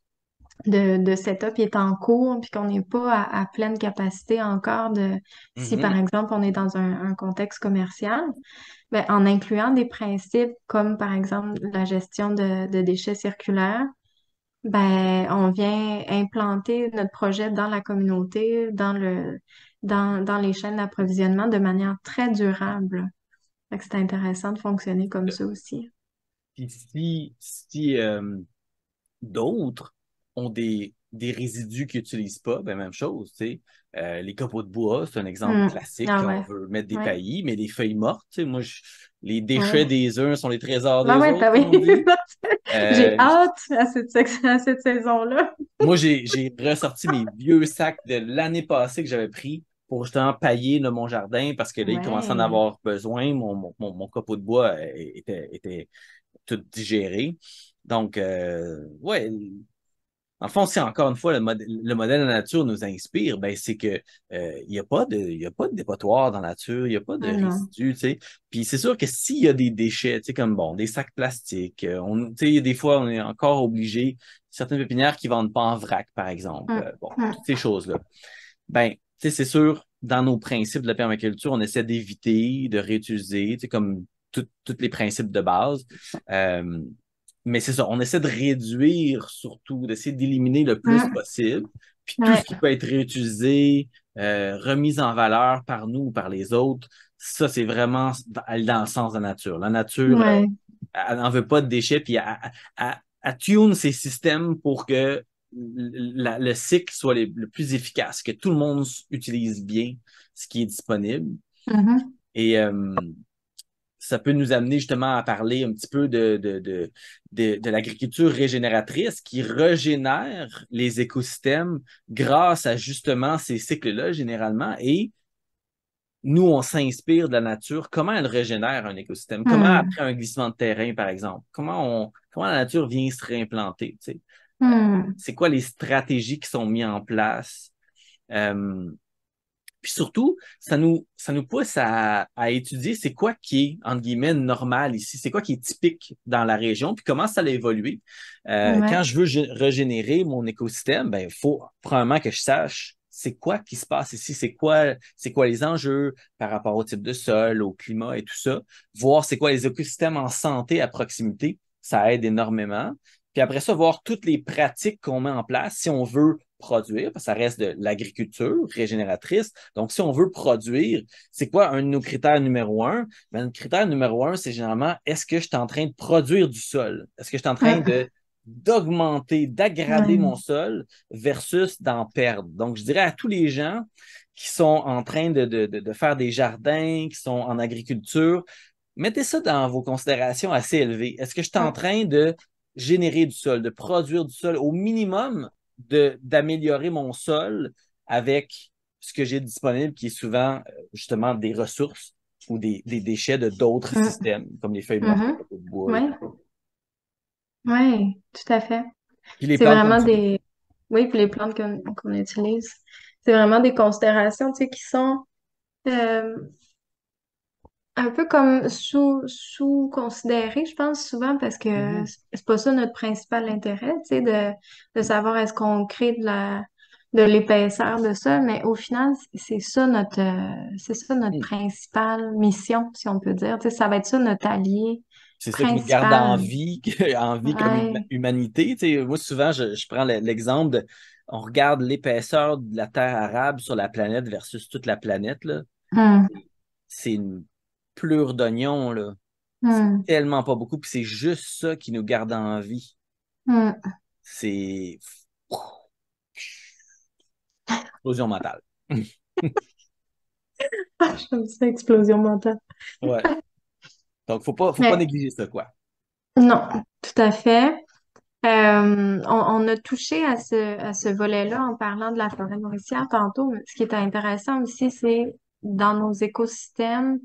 de setup est en cours, puis qu'on n'est pas à pleine capacité encore si par Mhm. exemple on est dans un contexte commercial, ben, en incluant des principes comme par exemple la gestion de déchets circulaires, ben, on vient implanter notre projet dans la communauté, dans les chaînes d'approvisionnement de manière très durable. Fait que c'est intéressant de fonctionner comme ça aussi. Puis si d'autres ont des résidus qu'ils n'utilisent pas, ben même chose, tu sais. Les copeaux de bois, c'est un exemple Hmm. classique Ah quand on ouais, veut mettre des ouais, paillis, mais les feuilles mortes, tu sais, moi, les déchets ouais. des uns sont les trésors Ben des ouais, autres, ben comme on oui. dit. J'ai Euh, hâte à à cette saison-là. Moi, j'ai ressorti mes vieux sacs de l'année passée que j'avais pris pour justement pailler là, mon jardin parce que là, il commençait à en Ouais. avoir besoin. Mon copeau de bois était tout digéré. Donc, ouais, en fond, si encore une fois le modèle de la nature nous inspire, ben, c'est que il y a pas de dépotoir dans la nature, il n'y a pas de Ah non. résidus, tu sais. Puis c'est sûr que s'il y a des déchets, tu sais, comme bon, des sacs plastiques, tu sais, des fois, on est encore obligé, certaines pépinières qui vendent pas en vrac, par exemple, Hum, bon, toutes hum, ces choses-là. Ben, tu sais, c'est sûr, dans nos principes de la permaculture, on essaie d'éviter, de réutiliser, tu sais, comme tous les principes de base. Euh, mais c'est ça, on essaie de réduire surtout, d'essayer d'éliminer le plus hum. possible. Puis tout ce Ouais. qui peut être réutilisé, remis en valeur par nous ou par les autres, ça, c'est vraiment aller dans le sens de la nature. La nature, Ouais. elle n'en veut pas de déchets, puis elle tune ses systèmes pour que le cycle soit le plus efficace, que tout le monde utilise bien ce qui est disponible. Mhm. Et ça peut nous amener justement à parler un petit peu de l'agriculture régénératrice qui régénère les écosystèmes grâce à justement ces cycles-là, généralement. Et nous, on s'inspire de la nature. Comment elle régénère un écosystème? Comment, Hmm. après un glissement de terrain, par exemple, comment la nature vient se réimplanter? Tu sais? Hmm. C'est quoi les stratégies qui sont mises en place? Euh, Puis surtout, ça nous pousse à étudier c'est quoi qui est, entre guillemets, normal ici, c'est quoi qui est typique dans la région, puis comment ça a évolué. Quand Ouais. je veux régénérer mon écosystème, ben, il faut premièrement que je sache c'est quoi qui se passe ici, c'est quoi les enjeux par rapport au type de sol, au climat et tout ça. Voir c'est quoi les écosystèmes en santé à proximité, ça aide énormément. Puis après ça, voir toutes les pratiques qu'on met en place si on veut produire, parce que ça reste de l'agriculture régénératrice. Donc, si on veut produire, c'est quoi un de nos critères numéro un? Ben, le critère numéro un, c'est généralement, est-ce que je suis en train de produire du sol? Est-ce que je suis en train Hmm. d'augmenter, d'aggrader Ouais. mon sol versus d'en perdre? Donc, je dirais à tous les gens qui sont en train de faire des jardins, qui sont en agriculture, mettez ça dans vos considérations assez élevées. Est-ce que je suis en Hmm. train de générer du sol, de produire du sol au minimum, d'améliorer mon sol avec ce que j'ai disponible, qui est souvent justement des ressources ou des déchets de d'autres Hmm. systèmes, comme les feuilles mortes, les Mhm. copeaux de bois et tout. Ouais. Ouais, tout à fait. Puis les C'est plantes, comme vraiment tu dis. des... Oui, puis les plantes qu'on utilise, c'est vraiment des considérations, tu sais, qui sont euh, un peu comme sous-considérées, je pense, souvent, parce que Mhm. c'est pas ça notre principal intérêt, tu sais, de savoir est-ce qu'on crée de l'épaisseur de ça, mais au final, c'est ça notre principale mission, si on peut dire. Tu sais, ça va être ça notre allié C'est ça qui nous garde en principal. vie, en vie comme Ouais. humanité. Tu sais, moi, souvent, je prends l'exemple on regarde l'épaisseur de la terre arabe sur la planète versus toute la planète, là. Hmm. C'est une plure d'oignon, là. C'est Hmm. tellement pas beaucoup, puis c'est juste ça qui nous garde en vie. Hmm. C'est explosion mentale. J'aime ça, explosion mentale. Ouais. Donc, faut pas Mais négliger ça, quoi. non, tout à fait. On a touché à ce volet-là en parlant de la forêt nourricière tantôt. Mais ce qui est intéressant aussi, c'est dans nos écosystèmes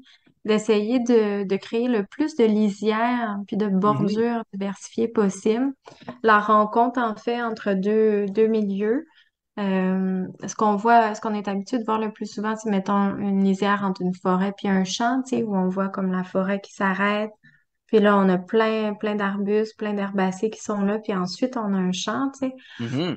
d'essayer de créer le plus de lisières puis de Mhm. bordures diversifiées possible. La rencontre, en fait, entre deux milieux. Ce qu'on est habitué de voir le plus souvent, c'est, mettons, une lisière entre une forêt puis un champ, tu sais, où on voit comme la forêt qui s'arrête. Puis là, on a plein d'arbustes, plein d'herbacées qui sont là. Puis ensuite, on a un champ, tu sais. Mhm.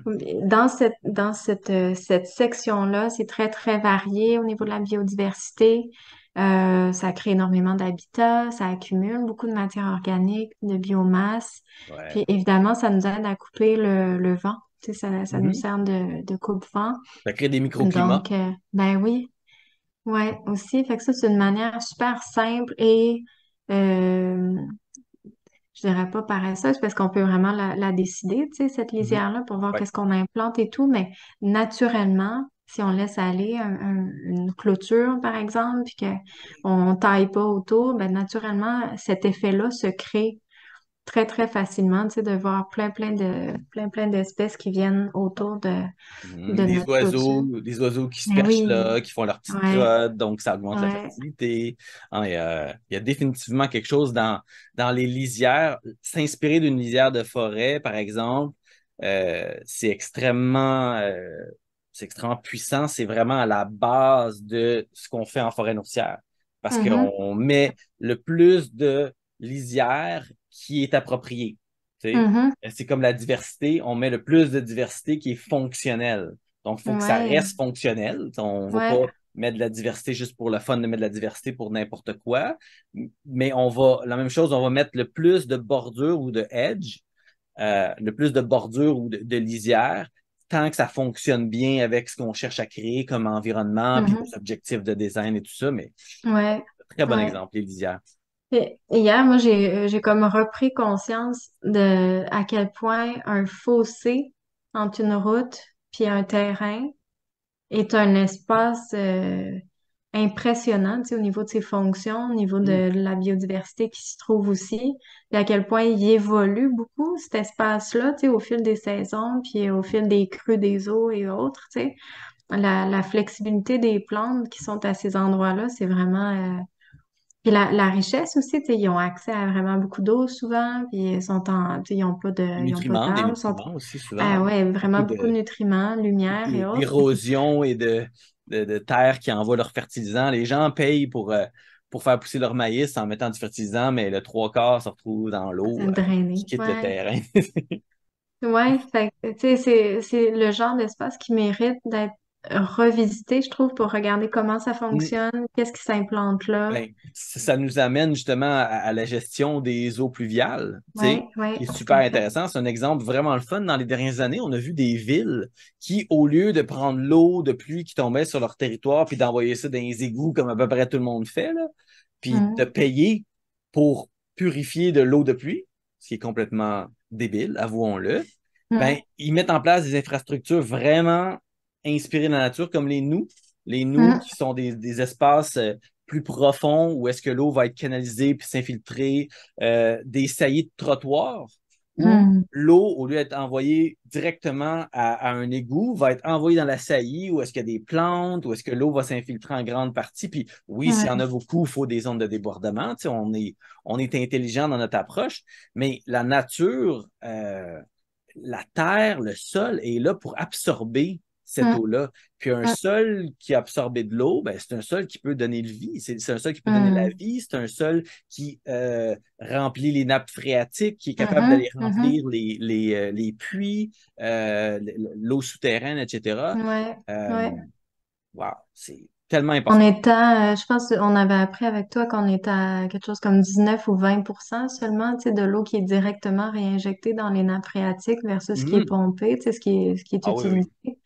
Cette section-là, c'est très varié au niveau de la biodiversité. Ça crée énormément d'habitats, ça accumule beaucoup de matière organique, de biomasse. Ouais. Puis évidemment, ça nous aide à couper le vent. Tu sais, ça nous Mhm. sert de coupe-vent. Ça crée des microclimats. Donc, ben oui, ouais, aussi. Fait que ça, c'est une manière super simple et euh, je dirais pas paresseuse parce qu'on peut vraiment la décider, tu sais, cette Mhm. lisière-là pour voir Ouais. qu'est-ce qu'on implante et tout, mais naturellement, si on laisse aller une clôture, par exemple, puis qu'on taille pas autour, ben naturellement, cet effet-là se crée très facilement, tu sais, de voir plein d'espèces qui viennent autour Mhm. de notre clôture. Des oiseaux qui se Mais perchent oui, là, qui font leur petite ouais, grotte, donc ça augmente la ouais. fertilité. Hein, il y a définitivement quelque chose dans les lisières. S'inspirer d'une lisière de forêt, par exemple, c'est extrêmement puissant. C'est vraiment à la base de ce qu'on fait en forêt nourricière. Parce Mhm, qu'on met le plus de lisière qui est appropriée. Tu sais? mhm, C'est comme la diversité, on met le plus de diversité qui est fonctionnelle. Donc, il faut que ça ouais, reste fonctionnel. On ne va ouais. pas mettre de la diversité juste pour le fun de mettre de la diversité pour n'importe quoi. Mais la même chose, on va mettre le plus de bordure ou de edge, le plus de bordure ou de lisière, tant que ça fonctionne bien avec ce qu'on cherche à créer comme environnement, puis nos Mhm, objectifs de design et tout ça. Mais ouais, très bon ouais. exemple, les lisières. Et hier, moi, j'ai comme repris conscience de à quel point un fossé entre une route puis un terrain est un espace impressionnant, tu sais, au niveau de ses fonctions, au niveau Hmm. de la biodiversité qui s'y trouve aussi, et à quel point il évolue beaucoup, cet espace-là, tu sais, au fil des saisons, puis au fil des crues des eaux et autres, tu sais. La flexibilité des plantes qui sont à ces endroits-là, c'est vraiment... Puis la richesse aussi, tu sais, ils ont accès à vraiment beaucoup d'eau souvent, puis ils sont en... tu sais, ils ont pas Des d'arbres, sont... nutriments aussi, souvent. Ah ouais, Beaucoup vraiment beaucoup de nutriments, lumière et autres. d'érosion et de terre qui envoient leurs fertilisants. Les gens payent pour faire pousser leur maïs en mettant du fertilisant, mais le trois quarts se retrouve dans l'eau C'est qui drainé. quitte le Ouais. terrain. Ouais, fait que, tu sais, c'est le genre d'espace qui mérite d'être revisité, je trouve, pour regarder comment ça fonctionne, qu'est-ce qui s'implante là. Ben, ça nous amène justement à la gestion des eaux pluviales, tu sais, Ouais, ouais, qui est tout super à fait. intéressant. C'est un exemple vraiment le fun. Dans les dernières années, on a vu des villes qui, au lieu de prendre l'eau de pluie qui tombait sur leur territoire puis d'envoyer ça dans les égouts comme à peu près tout le monde fait, là, puis de Mm, payer pour purifier de l'eau de pluie, ce qui est complètement débile, avouons-le, ben, mm, ils mettent en place des infrastructures vraiment inspirées de la nature, comme les nous mm, qui sont des espaces plus profonds où est-ce que l'eau va être canalisée puis s'infiltrer, des saillies de trottoirs où mm, l'eau, au lieu d'être envoyée directement à un égout, va être envoyée dans la saillie où est-ce qu'il y a des plantes, où est-ce que l'eau va s'infiltrer en grande partie. Puis oui, s'il y en ouais, a beaucoup, il faut des zones de débordement. Tu sais, on est intelligent dans notre approche, mais la nature, la terre, le sol est là pour absorber cette mm, eau-là. Puis un mm, sol qui a absorbé de l'eau, ben, c'est un sol qui peut donner de vie. C'est un sol qui peut donner la mm, vie. C'est un sol qui remplit les nappes phréatiques, qui est capable mhm, d'aller mhm. remplir les puits, l'eau souterraine, etc. Ouais, Euh, ouais. wow, c'est tellement On important. était, je pense qu'on avait appris avec toi qu'on était à quelque chose comme 19 ou 20% seulement, tu sais, de l'eau qui est directement réinjectée dans les nappes phréatiques versus ce qui est Mhm. pompé, tu sais, ce qui est Ah oui, utilisé. oui.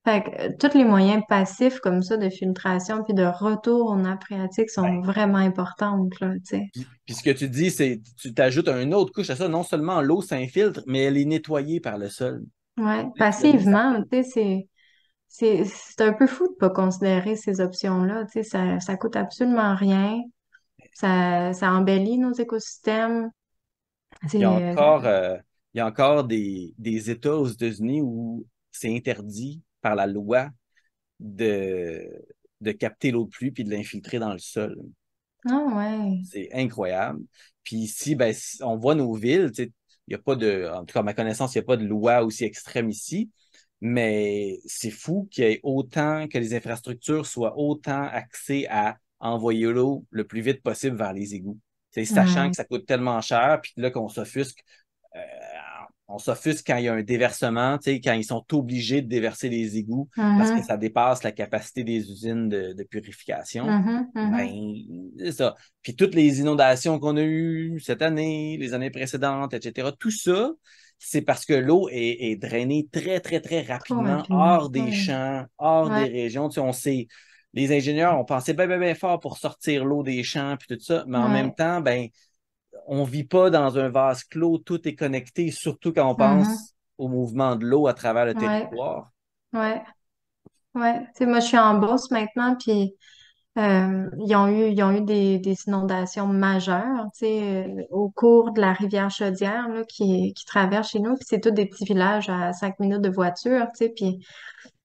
Fait que tous les moyens passifs comme ça de filtration puis de retour aux nappes phréatiques sont Ben, vraiment importants, là, tu sais. puis ce que tu dis, c'est tu t'ajoutes une autre couche à ça. Non seulement l'eau s'infiltre, mais elle est nettoyée par le sol. Ouais, Tu l'as dit, ça passivement, filtre. tu sais, c'est un peu fou de pas considérer ces options-là, tu sais, ça coûte absolument rien, ça embellit nos écosystèmes, Il y a c'est, encore, il y a encore des États aux États-Unis où c'est interdit par la loi de, de capter l'eau de pluie puis de l'infiltrer dans le sol. ah ouais, C'est incroyable. Puis ici, ben, on voit nos villes, tu sais, il y a pas de, en tout cas, à ma connaissance, il n'y a pas de loi aussi extrême ici, mais c'est fou qu'il y ait autant, que les infrastructures soient autant axées à envoyer l'eau le plus vite possible vers les égouts. Tu sais, sachant que ouais. ça coûte tellement cher, puis là euh, on s'offusque quand il y a un déversement, tu sais, quand ils sont obligés de déverser les égouts parce que Mhm, ça dépasse la capacité des usines de purification. mhm, Ben, mhm. c'est ça. Puis toutes les inondations qu'on a eues cette année, les années précédentes, etc., tout ça, c'est parce que l'eau est drainée très, très, très Trop rapidement rapidement. hors des Ouais, champs, hors des ouais, régions. Tu sais, on sait, les ingénieurs ont pensé bien, bien, bien fort pour sortir l'eau des champs, puis tout ça, mais en même ouais. temps, ben, on vit pas dans un vase clos, tout est connecté, surtout quand on Mhm, pense au mouvement de l'eau à travers le ouais, territoire. ouais, ouais. Tu sais, moi, je suis en Beauce maintenant, puis ils ont eu des inondations majeures, tu sais, au cours de la rivière Chaudière, là, qui traverse chez nous, puis c'est tous des petits villages à 5 minutes de voiture, tu sais, puis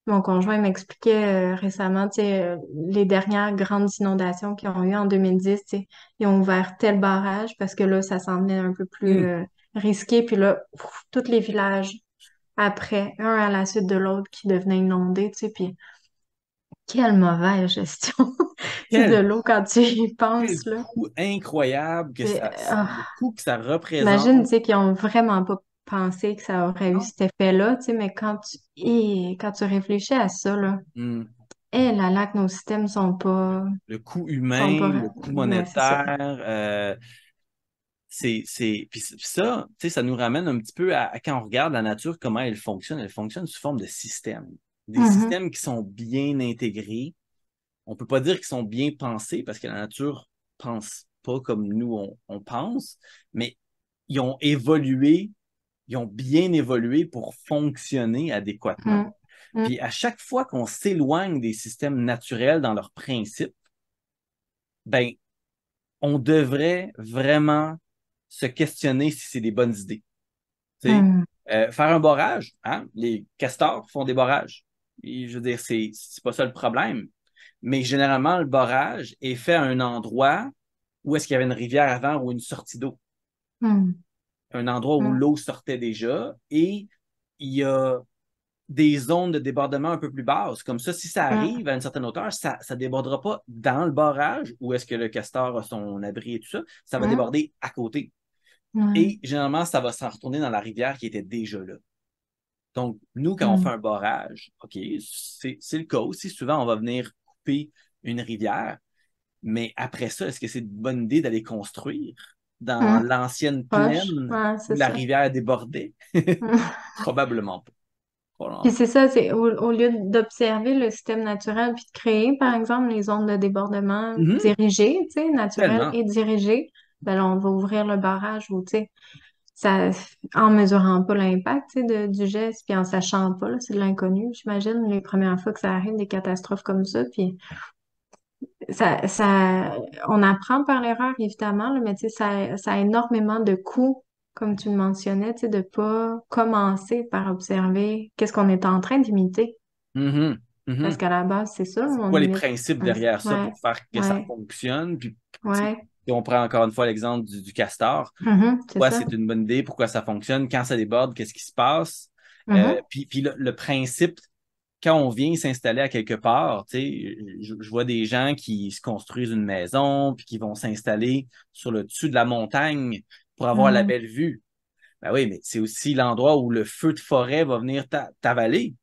mon conjoint m'expliquait récemment, tu sais, les dernières grandes inondations qu'ils ont eu en 2010, tu sais, ils ont ouvert tel barrage parce que là, ça s'en venait un peu plus Hum, risqué. Puis là, tous les villages après, un à la suite de l'autre, qui devenaient inondés, tu sais, puis quelle mauvaise gestion, tu sais, de Quel, l'eau quand tu y quel penses, là. coût incroyable que C'est, ah, le coût que ça imagine, représente. tu sais, qu'ils ont vraiment pas pensé que ça aurait eu Non? cet effet-là, tu sais, mais quand tu réfléchis à ça, là, Hum. eh là là, que nos systèmes Le coût sont humain, pas, le coût ouais, c'est ça. monétaire, puis ça, tu sais, ça nous ramène un petit peu à quand on regarde la nature, comment elle fonctionne sous forme de systèmes. Des Mhm, systèmes qui sont bien intégrés. On peut pas dire qu'ils sont bien pensés parce que la nature pense. pas comme nous, on pense, mais ils ont évolué, ils ont bien évolué pour fonctionner adéquatement. Mm. Mm. Puis à chaque fois qu'on s'éloigne des systèmes naturels dans leurs principes, ben, on devrait vraiment se questionner si c'est des bonnes idées. Tu sais, Mm. faire un barrage, hein? Les castors font des barrages. Et je veux dire, c'est pas ça le problème. Mais généralement, le barrage est fait à un endroit où est-ce qu'il y avait une rivière avant ou une sortie d'eau. Mm. Un endroit où Mm. l'eau sortait déjà et il y a des zones de débordement un peu plus basses. Comme ça, si ça Mm. arrive à une certaine hauteur, ça ne débordera pas dans le barrage où est-ce que le castor a son abri et tout ça. Ça va Mm. déborder à côté. Mm. Et généralement, ça va s'en retourner dans la rivière qui était déjà là. Donc, nous, quand on fait Mm. un barrage, OK, c'est le cas aussi. Souvent, on va venir couper une rivière. Mais après ça, est-ce que c'est une bonne idée d'aller construire dans Mm. l'ancienne Proche. plaine Ouais, où c'est la ça. rivière débordait? Mm. Probablement pas. Puis Probablement pas. c'est ça, c'est au lieu d'observer le système naturel puis de créer, par exemple, les zones de débordement Mhm, dirigées, tu sais, naturelles tellement. et dirigées, ben là, on va ouvrir le barrage ou, tu sais, ça, en mesurant pas l'impact, tu sais, du geste puis en sachant pas, là, c'est de l'inconnu, j'imagine, les premières fois que ça arrive, des catastrophes comme ça, puis on apprend par l'erreur, évidemment, là, mais tu sais, ça a énormément de coûts, comme tu le mentionnais, tu sais, de pas commencer par observer qu'est-ce qu'on est en train d'imiter. Mhm, Parce mhm. qu'à la base, c'est ça, C'est on quoi les imite. principes derrière ça Ouais, pour faire que ça ouais, fonctionne? Puis, tu sais, ouais. si on prend encore une fois l'exemple du castor. Mhm, c'est Pourquoi ça. c'est une bonne idée? Pourquoi ça fonctionne? Quand ça déborde, qu'est-ce qui se passe? Mhm, Puis le principe, quand on vient s'installer à quelque part, tu sais, je vois des gens qui se construisent une maison, puis qui vont s'installer sur le dessus de la montagne pour avoir la mhm, belle vue. Ben oui, mais c'est aussi l'endroit où le feu de forêt va venir t'avaler.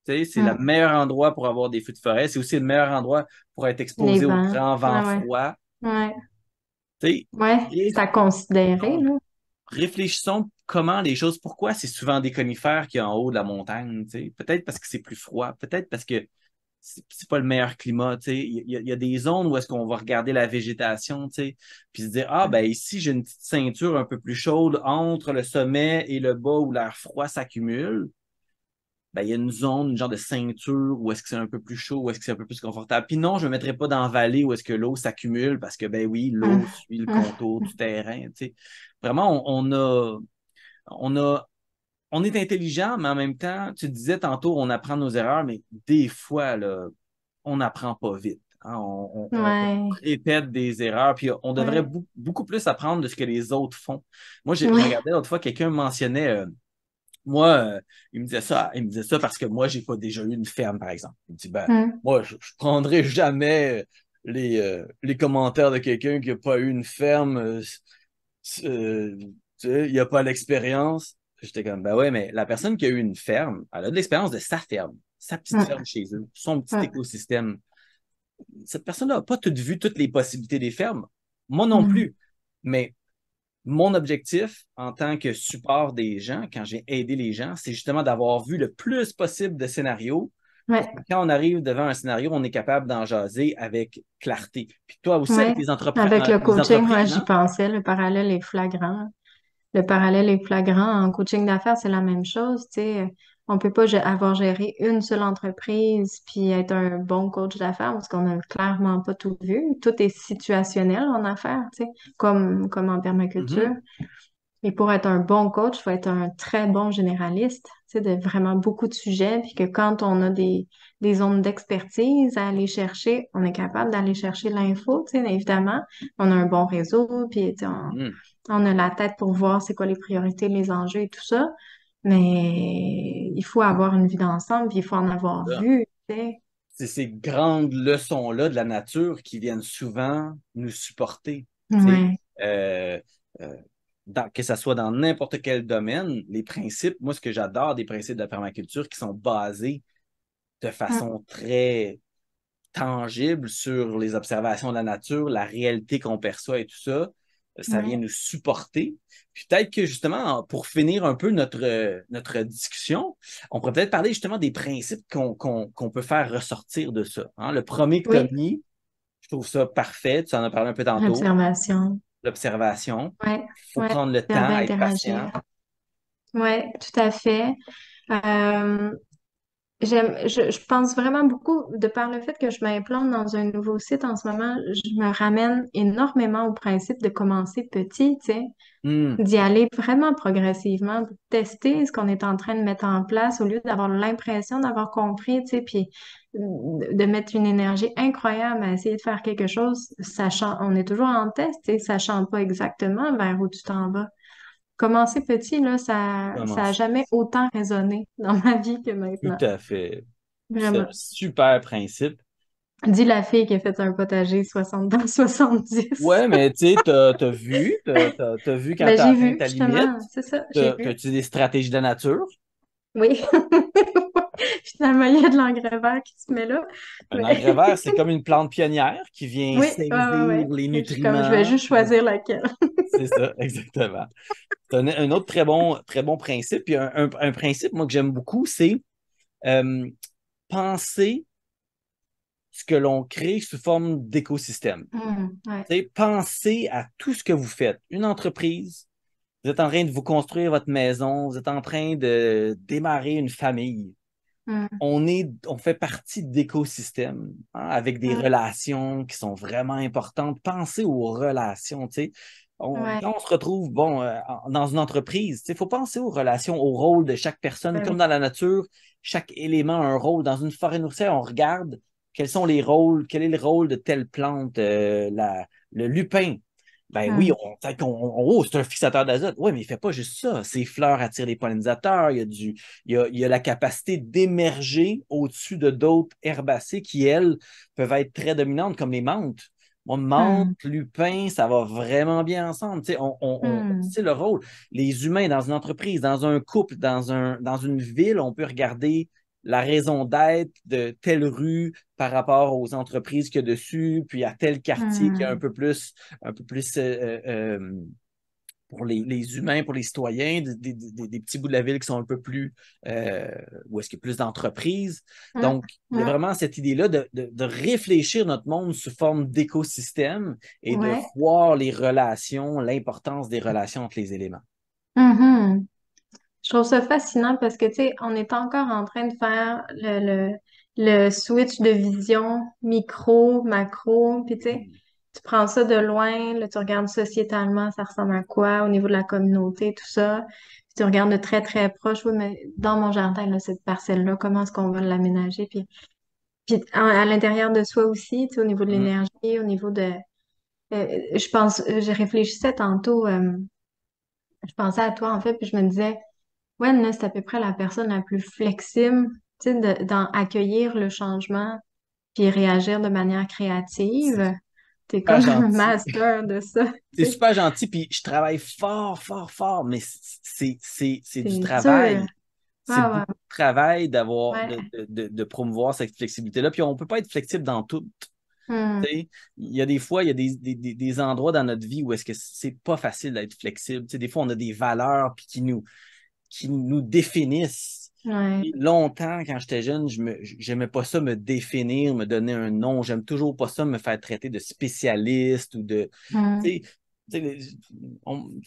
Tu sais, c'est le mhm. meilleur endroit pour avoir des feux de forêt. C'est aussi le meilleur endroit pour être Les exposé aux vents. grands vents Ouais, ouais. froids. Ouais, Tu sais, ouais. C'est à considérer, donc, là. réfléchissons comment les choses, pourquoi c'est souvent des conifères qui sont en haut de la montagne, tu sais. Peut-être parce que c'est plus froid, peut-être parce que c'est pas le meilleur climat, tu sais. Il y a des zones où est-ce qu'on va regarder la végétation, tu sais, puis se dire, ah, ben ici, j'ai une petite ceinture un peu plus chaude entre le sommet et le bas où l'air froid s'accumule. Ben, il y a une zone, une genre de ceinture où est-ce que c'est un peu plus chaud, où est-ce que c'est un peu plus confortable. Puis non, je ne me mettrai pas dans la vallée où est-ce que l'eau s'accumule parce que, ben oui, l'eau Mhm, suit le mhm, contour du terrain, tu sais. Vraiment, on a, on est intelligent, mais en même temps, tu disais tantôt, on apprend nos erreurs, mais des fois, là, on n'apprend pas vite. Hein. On ouais, répète des erreurs, puis on devrait ouais, beaucoup plus apprendre de ce que les autres font. Moi, je ouais. regardais l'autre fois, quelqu'un mentionnait, moi, il me disait ça parce que moi, j'ai pas déjà eu une ferme, par exemple. Il me dit, ben, Mhm, moi, je prendrai jamais les commentaires de quelqu'un qui n'a pas eu une ferme, tu sais, il n'y a pas l'expérience. J'étais comme, ben ouais, mais la personne qui a eu une ferme, elle a de l'expérience de sa ferme, sa petite ferme mhm, chez eux, son petit mhm, écosystème. Cette personne-là n'a pas tout vu toutes les possibilités des fermes. Moi non mhm. plus. Mais mon objectif en tant que support des gens, quand j'ai aidé les gens, c'est justement d'avoir vu le plus possible de scénarios pour que Ouais, quand on arrive devant un scénario, on est capable d'en jaser avec clarté. Puis toi aussi, avec ouais. Avec le les coaching, ouais, entreprises, j'y hein? pensais, le parallèle est flagrant. Le parallèle est flagrant. En coaching d'affaires, c'est la même chose. Tu sais, on peut pas avoir géré une seule entreprise puis être un bon coach d'affaires parce qu'on n'a clairement pas tout vu. Tout est situationnel en affaires, tu sais, comme en permaculture. Mhm, Et pour être un bon coach, il faut être un très bon généraliste, tu sais, de vraiment beaucoup de sujets, puis que quand on a des zones d'expertise à aller chercher, on est capable d'aller chercher l'info, tu sais, évidemment. On a un bon réseau, puis tu sais, mhm. on a la tête pour voir c'est quoi les priorités, les enjeux et tout ça. Mais il faut avoir une vue d'ensemble, puis il faut en avoir Ça. vu, tu sais. C'est ces grandes leçons-là de la nature qui viennent souvent nous supporter. Tu sais, Ouais. euh, euh, que ça soit dans n'importe quel domaine, les principes, moi, ce que j'adore des principes de la permaculture qui sont basés de Mm. façon très tangible sur les observations de la nature, la réalité qu'on perçoit et tout ça, ça vient Ouais. nous supporter. Puis peut-être que justement, pour finir un peu notre discussion, on pourrait peut-être parler justement des principes qu'on peut faire ressortir de ça. Hein. Le premier que tu as Oui. mis, Je trouve ça parfait. Tu en as parlé un peu tantôt. L'observation. L'observation. Ouais, Il faut ouais. prendre le Observer, temps, être interagir. patient. Ouais, tout à fait. Euh, je pense vraiment beaucoup, de par le fait que je m'implante dans un nouveau site en ce moment, je me ramène énormément au principe de commencer petit, tu sais, Hmm, d'y aller vraiment progressivement, de tester ce qu'on est en train de mettre en place au lieu d'avoir l'impression d'avoir compris, tu sais, puis de mettre une énergie incroyable à essayer de faire quelque chose, sachant, on est toujours en test, tu sais, sachant pas exactement vers où tu t'en vas. Commencer petit, là, ça a commencer. jamais autant résonné dans ma vie que Tout maintenant. à fait. C'est un Vraiment. super principe. Dis la fille qui a fait un potager 60 dans 70. Ouais, mais tu sais, t'as vu quand Ben, t'as j'ai atteint vu, ta limite, justement. C'est ça, j'ai t'as vu. utilisé des stratégies de la nature. Oui. Finalement, il y a de l'engrais vert qui se met là. Un Mais engrais vert, c'est comme une plante pionnière qui vient oui, ouais, ouais, saisir ouais. les Et je suis comme, je vais nutriments. juste choisir laquelle. C'est ça, exactement. C'est un autre très bon principe. Puis un principe, moi, que j'aime beaucoup, c'est euh, penser ce que l'on crée sous forme d'écosystème. Ouais. Tu sais, pensez à tout ce que vous faites. Une entreprise, vous êtes en train de vous construire votre maison, vous êtes en train de démarrer une famille. Mm, On fait partie d'écosystèmes, hein, avec des mm, relations qui sont vraiment importantes. Pensez aux relations, tu sais. ouais. Quand on se retrouve, bon, dans une entreprise, il faut penser aux relations, au rôle de chaque personne. Ben Comme oui. dans la nature, chaque élément a un rôle. Dans une forêt nourricière, on regarde quels sont les rôles, quel est le rôle de telle plante, le lupin. Ben oui, Mm, oh, c'est un fixateur d'azote. Oui, mais il ne fait pas juste ça. Ses fleurs attirent les pollinisateurs. Il y a la capacité d'émerger au-dessus de d'autres herbacées qui, elles, peuvent être très dominantes, comme les menthes. Moi, menthe, mm, lupin, ça va vraiment bien ensemble. Tu sais, mm, c'est le rôle. Les humains dans une entreprise, dans un couple, dans une ville, on peut regarder la raison d'être de telle rue par rapport aux entreprises qu'il y a dessus, puis à tel quartier qui est mm, un peu plus pour les humains, pour les citoyens, des petits bouts de la ville qui sont un peu plus, où est-ce qu'il y a plus d'entreprises. mm, Donc, il y a mm. vraiment cette idée-là de réfléchir notre monde sous forme d'écosystème et de Ouais. voir les relations, l'importance des relations entre les éléments. Mhm. Je trouve ça fascinant parce que, tu sais, on est encore en train de faire le switch de vision micro, macro, puis tu sais, Mhm. tu prends ça de loin, là, tu regardes sociétalement, ça ressemble à quoi au niveau de la communauté, tout ça, puis tu regardes de très, très proche, oui, mais dans mon jardin, là, cette parcelle-là, comment est-ce qu'on va l'aménager, puis à l'intérieur de soi aussi, tu sais, au niveau de Mhm. l'énergie, au niveau de... je pense, je réfléchissais tantôt, je pensais à toi, en fait, puis je me disais, ouais, là, c'est à peu près la personne la plus flexible, tu sais, dans accueillir le changement puis réagir de manière C'est créative. T'es super comme un gentil. master de ça, C'est tu sais. super gentil, puis je travaille fort, mais c'est du C'est dur. travail. C'est Ouais, beaucoup ouais, de travail d'avoir, ouais. de promouvoir cette flexibilité-là. Puis on ne peut pas être flexible dans tout. Hmm, Tu sais, il y a des fois, il y a des endroits dans notre vie où est-ce que c'est pas facile d'être flexible. Tu sais, des fois, on a des valeurs puis qui nous définissent. ouais. Et longtemps, quand j'étais jeune, j'aimais pas ça me définir, me donner un nom. J'aime toujours pas ça me faire traiter de spécialiste ou de. Hmm, Tu sais, tu sais,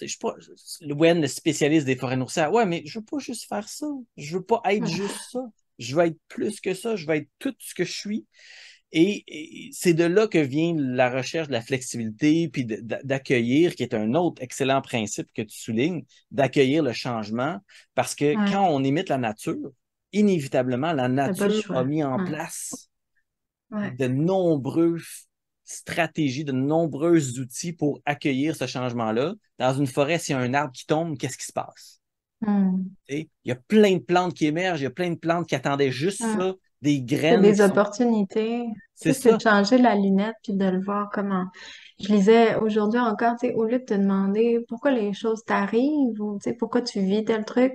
je suis pas le spécialiste des forêts nourricières. Ouais, mais je veux pas juste faire ça. Je veux pas être hmm, juste ça. Je veux être plus que ça. Je veux être tout ce que je suis. Et c'est de là que vient la recherche de la flexibilité, puis d'accueillir, qui est un autre excellent principe que tu soulignes, d'accueillir le changement, parce que ouais. quand on imite la nature, inévitablement, la T'as pas le nature a choix. mis en Ouais, place ouais. de nombreuses stratégies, de nombreux outils pour accueillir ce changement-là. Dans une forêt, s'il y a un arbre qui tombe, qu'est-ce qui se passe? Hmm, Il y a plein de plantes qui émergent, il y a plein de plantes qui attendaient juste hmm. ça, des C'est graines des qui sont. opportunités. Tu C'est sais, c'est de ça. changer la lunette puis de le voir comment. Je lisais aujourd'hui encore, tu sais, au lieu de te demander pourquoi les choses t'arrivent ou tu sais, pourquoi tu vis tel truc,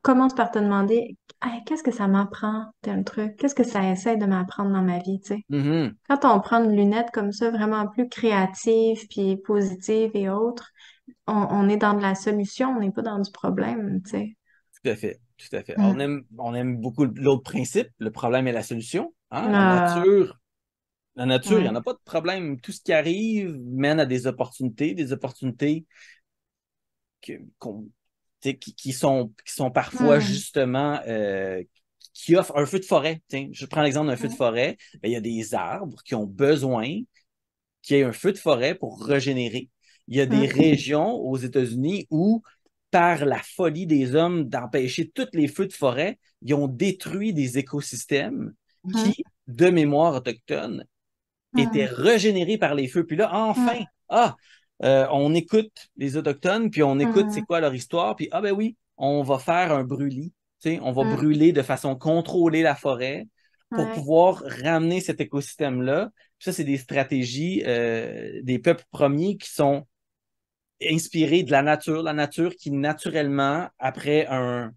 commence par te demander hey, qu'est-ce que ça m'apprend tel truc? Qu'est-ce que ça essaie de m'apprendre dans ma vie, tu sais? Mhm. Quand on prend une lunette comme ça, vraiment plus créative puis positive et autres, on est dans de la solution, on n'est pas dans du problème, tu sais. Tout à fait, tout à fait. Mm. On aime beaucoup l'autre principe, le problème est la solution. Hein? Ah, La nature, il n'y en Ouais. a pas de problème. Tout ce qui arrive mène à des opportunités qu'on qui sont parfois Hmm. justement qui offrent un feu de forêt. Tiens, je prends l'exemple d'un feu de Ouais. forêt. Ben, il y a des arbres qui ont besoin qu'il y ait un feu de forêt pour régénérer. Il y a des Hmm. régions aux États-Unis où, par la folie des hommes d'empêcher tous les feux de forêt, ils ont détruit des écosystèmes Hmm. qui, de mémoire autochtone, étaient Hmm. régénérés par les feux. Puis là, enfin, Hmm. on écoute les Autochtones, puis on écoute c'est Hmm. quoi leur histoire, puis ben oui, on va faire un brûlis. Tu sais, on va Hmm. brûler de façon contrôlée la forêt pour Ouais. pouvoir ramener cet écosystème-là. Puis ça, c'est des stratégies des peuples premiers qui sont inspirés de la nature qui naturellement, après un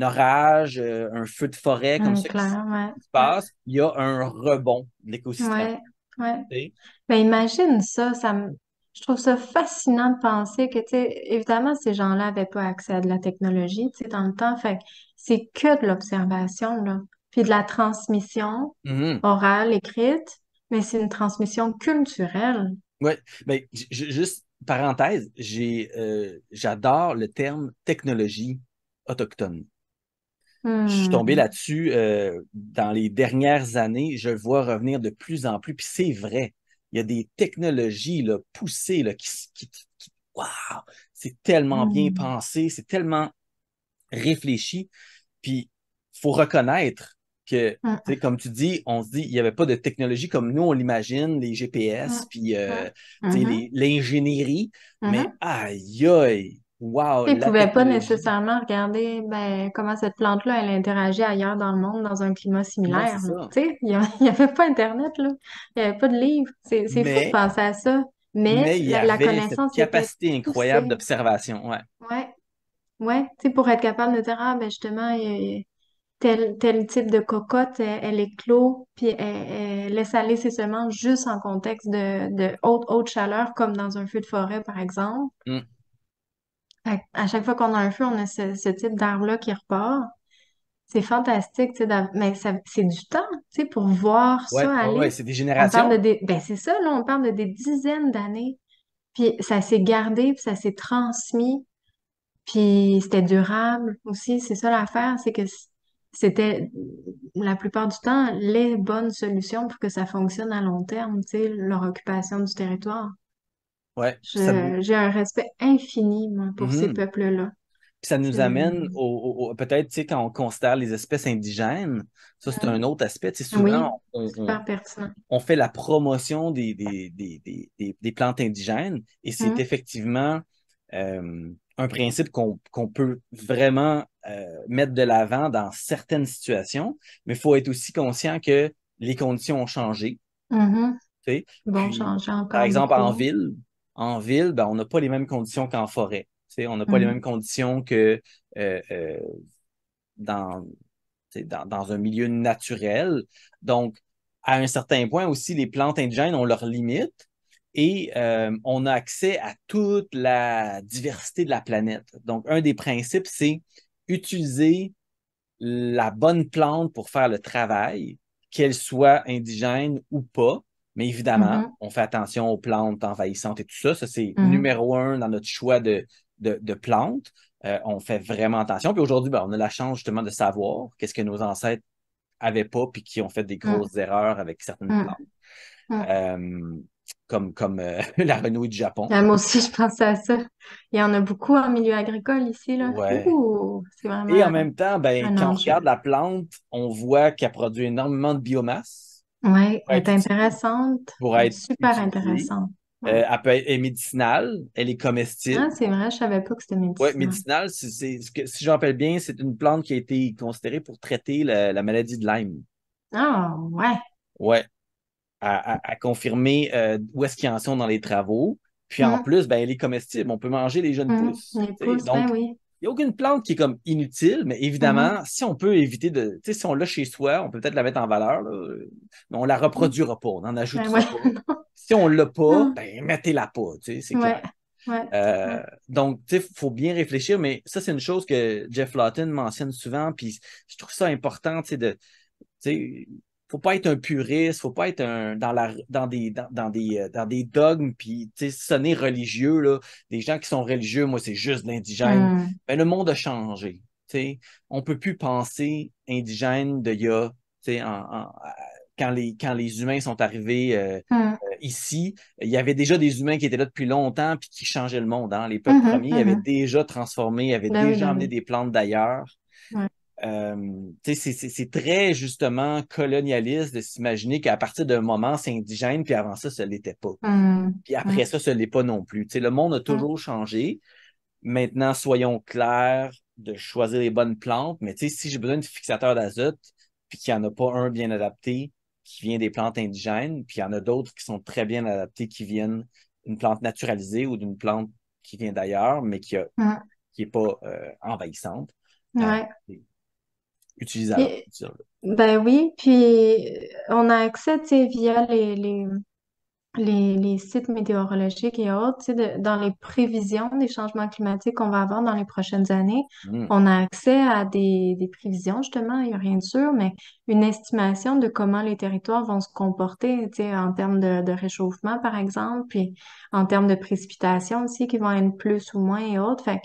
orage, un feu de forêt comme ça Clair, ouais. qui se Ouais. passe, il y a un rebond de l'écosystème. Ouais. Ouais. Tu sais. Ben imagine ça, je trouve ça fascinant de penser que, tu sais, évidemment, ces gens-là n'avaient pas accès à de la technologie, tu sais, dans le temps, fait que c'est que de l'observation, là. Puis de la transmission Mhm. orale, écrite, mais c'est une transmission culturelle. Ouais. Ben, juste parenthèse, j'adore le terme technologie autochtone. Je suis tombé Hmm. là-dessus dans les dernières années. Je le vois revenir de plus en plus. Puis c'est vrai. Il y a des technologies là, poussées là, wow, c'est tellement bien Hmm. pensé, c'est tellement réfléchi. Puis il faut reconnaître que, tu Hmm. sais, comme tu dis, on se dit, il n'y avait pas de technologie comme nous, on l'imagine, les Hmm. GPS, puis Hmm. tu sais, Mhm. l'ingénierie. Mais Mhm. aïe, aïe, wow, Ils la pouvaient pas technologie. nécessairement regarder ben, comment cette plante-là, elle interagit ailleurs dans le monde dans un climat Non, c'est similaire, là. ça. Tu sais, il y avait pas Internet, là. Il n'y avait pas de livre. C'est fou de Mais penser à ça. Mais mais il y la avait cette connaissance était capacité incroyable poussée. d'observation. Ouais. Ouais, ouais. Tu sais, pour être capable de dire, ah, ben justement, tel type de cocotte, elle éclot, puis elle laisse aller ses semences juste en contexte de haute chaleur, comme dans un feu de forêt, par exemple. Mm. Fait que à chaque fois qu'on a un feu, on a ce type d'arbre-là qui repart. C'est fantastique, tu sais, mais c'est du temps, tu sais, pour voir Ouais, ça ouais, ouais, aller. c'est des On parle générations. ben c'est ça, là, on parle de des dizaines d'années. Puis ça s'est gardé, puis ça s'est transmis, puis c'était durable aussi. C'est ça l'affaire, c'est que c'était la plupart du temps les bonnes solutions pour que ça fonctionne à long terme, tu sais, leur occupation du territoire. Ouais, puis ça nous, J'ai un respect infini, moi, pour ces Mhm. peuples-là. Puis ça nous C'est... amène peut-être, tu sais, quand on considère les espèces indigènes, ça c'est un autre aspect. Tu sais, souvent, Oui, super pertinent. on fait la promotion des plantes indigènes et c'est Hum. effectivement un principe qu'on peut vraiment mettre de l'avant dans certaines situations, mais il faut être aussi conscient que les conditions ont changé. Mhm. Tu sais. Bon, Puis, changer par encore exemple, beaucoup. en ville, ben, on n'a pas les mêmes conditions qu'en forêt. Tu sais, on n'a pas les mêmes Mhm. conditions que euh, euh, dans, tu sais, dans un milieu naturel. Donc, à un certain point aussi, les plantes indigènes ont leurs limites et on a accès à toute la diversité de la planète. Donc, un des principes, c'est utiliser la bonne plante pour faire le travail, qu'elle soit indigène ou pas. Mais évidemment, Mhm. on fait attention aux plantes envahissantes et tout ça. Ça, c'est Mhm. numéro un dans notre choix de plantes. On fait vraiment attention. Puis aujourd'hui, ben, on a la chance justement de savoir qu'est-ce que nos ancêtres avaient pas puis qui ont fait des Mhm. grosses erreurs avec certaines Mhm. plantes. Mhm. Euh, comme la renouille du Japon. Moi aussi, je pensais à ça. Il y en a beaucoup en milieu agricole ici, là. Ouais. Ouh, c'est Et en vraiment même temps, ben, un quand on enjeu. regarde la plante, on voit qu'elle produit énormément de biomasse Oui, pour elle être est utilisée. intéressante. Pour Elle est être super utilisée. intéressante. Ouais. Elle est médicinale, elle est Ah, comestible. c'est vrai, je savais pas que c'était Ouais, médicinal. médicinale, si je me rappelle bien, c'est une plante qui a été considérée pour traiter la maladie de Lyme. Ah, ouais. Ouais, à confirmer où est-ce qu'ils en sont dans les travaux. Puis en Mhm. plus, ben, elle est comestible. On peut manger les jeunes Mhm. pousses. Les Tu sais. pousses, ben Donc, oui. il n'y a aucune plante qui est comme inutile, mais Mhm. évidemment, si on peut éviter de. Tu sais, si on l'a chez soi, on peut peut-être la mettre en valeur, là, mais on ne la Mhm. reproduira pas, on n'en Ben ajoutera ouais. pas. Si on ne l'a pas, Non. ben mettez-la pas, tu sais, c'est clair. Ouais. Ouais. Ouais. Donc, tu sais, il faut bien réfléchir, mais ça, c'est une chose que Jeff Lawton mentionne souvent, puis je trouve ça important, tu sais, faut pas être un puriste, faut pas être dans des dogmes, puis sonner religieux, là. Des gens qui sont religieux, moi, c'est juste l'indigène. hum, Ben, le monde a changé. On peut plus penser indigène de il y a, quand les humains sont arrivés hum, ici, il y avait déjà des humains qui étaient là depuis longtemps puis qui changeaient le monde. Hein. Les peuples mhm, premiers avaient mhm. déjà transformé, avaient Ben oui, déjà ben amené oui. des plantes d'ailleurs. Ouais. C'est très justement colonialiste de s'imaginer qu'à partir d'un moment, c'est indigène, puis avant ça, ce l'était pas. Hum, Puis après hum, ça, ce l'est pas non plus. Le monde a hum, toujours changé. Maintenant, soyons clairs de choisir les bonnes plantes. Mais si j'ai besoin de fixateur d'azote, puis qu'il n'y en a pas un bien adapté qui vient des plantes indigènes, puis il y en a d'autres qui sont très bien adaptés qui viennent d'une plante naturalisée ou d'une plante qui vient d'ailleurs, mais hum. qui est pas envahissante, ben, Ouais. c'est utilisable. Puis, ben oui, puis on a accès, tu sais, via les sites météorologiques et autres, tu sais, dans les prévisions des changements climatiques qu'on va avoir dans les prochaines années, Hmm. on a accès à des prévisions, justement, il n'y a rien de sûr, mais une estimation de comment les territoires vont se comporter, tu sais, en termes de réchauffement, par exemple, puis en termes de précipitations aussi, qui vont être plus ou moins et autres. Fait que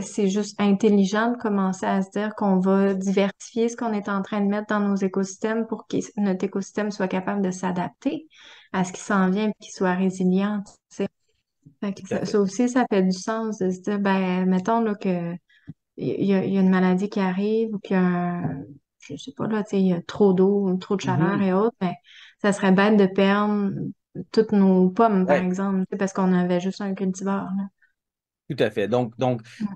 c'est juste intelligent de commencer à se dire qu'on va diversifier ce qu'on est en train de mettre dans nos écosystèmes pour que notre écosystème soit capable de s'adapter à ce qui s'en vient et qu'il soit résilient, tu sais. Fait que Tout à fait. ça aussi, ça fait du sens de se dire, ben, mettons là, que il y a une maladie qui arrive ou qu'il y a je sais pas, là, tu sais, il y a trop d'eau, trop de chaleur Mhm. et autres, mais ça serait bête de perdre toutes nos pommes, par Ouais, exemple, tu sais, parce qu'on avait juste un cultivar, là. tout à fait. Donc,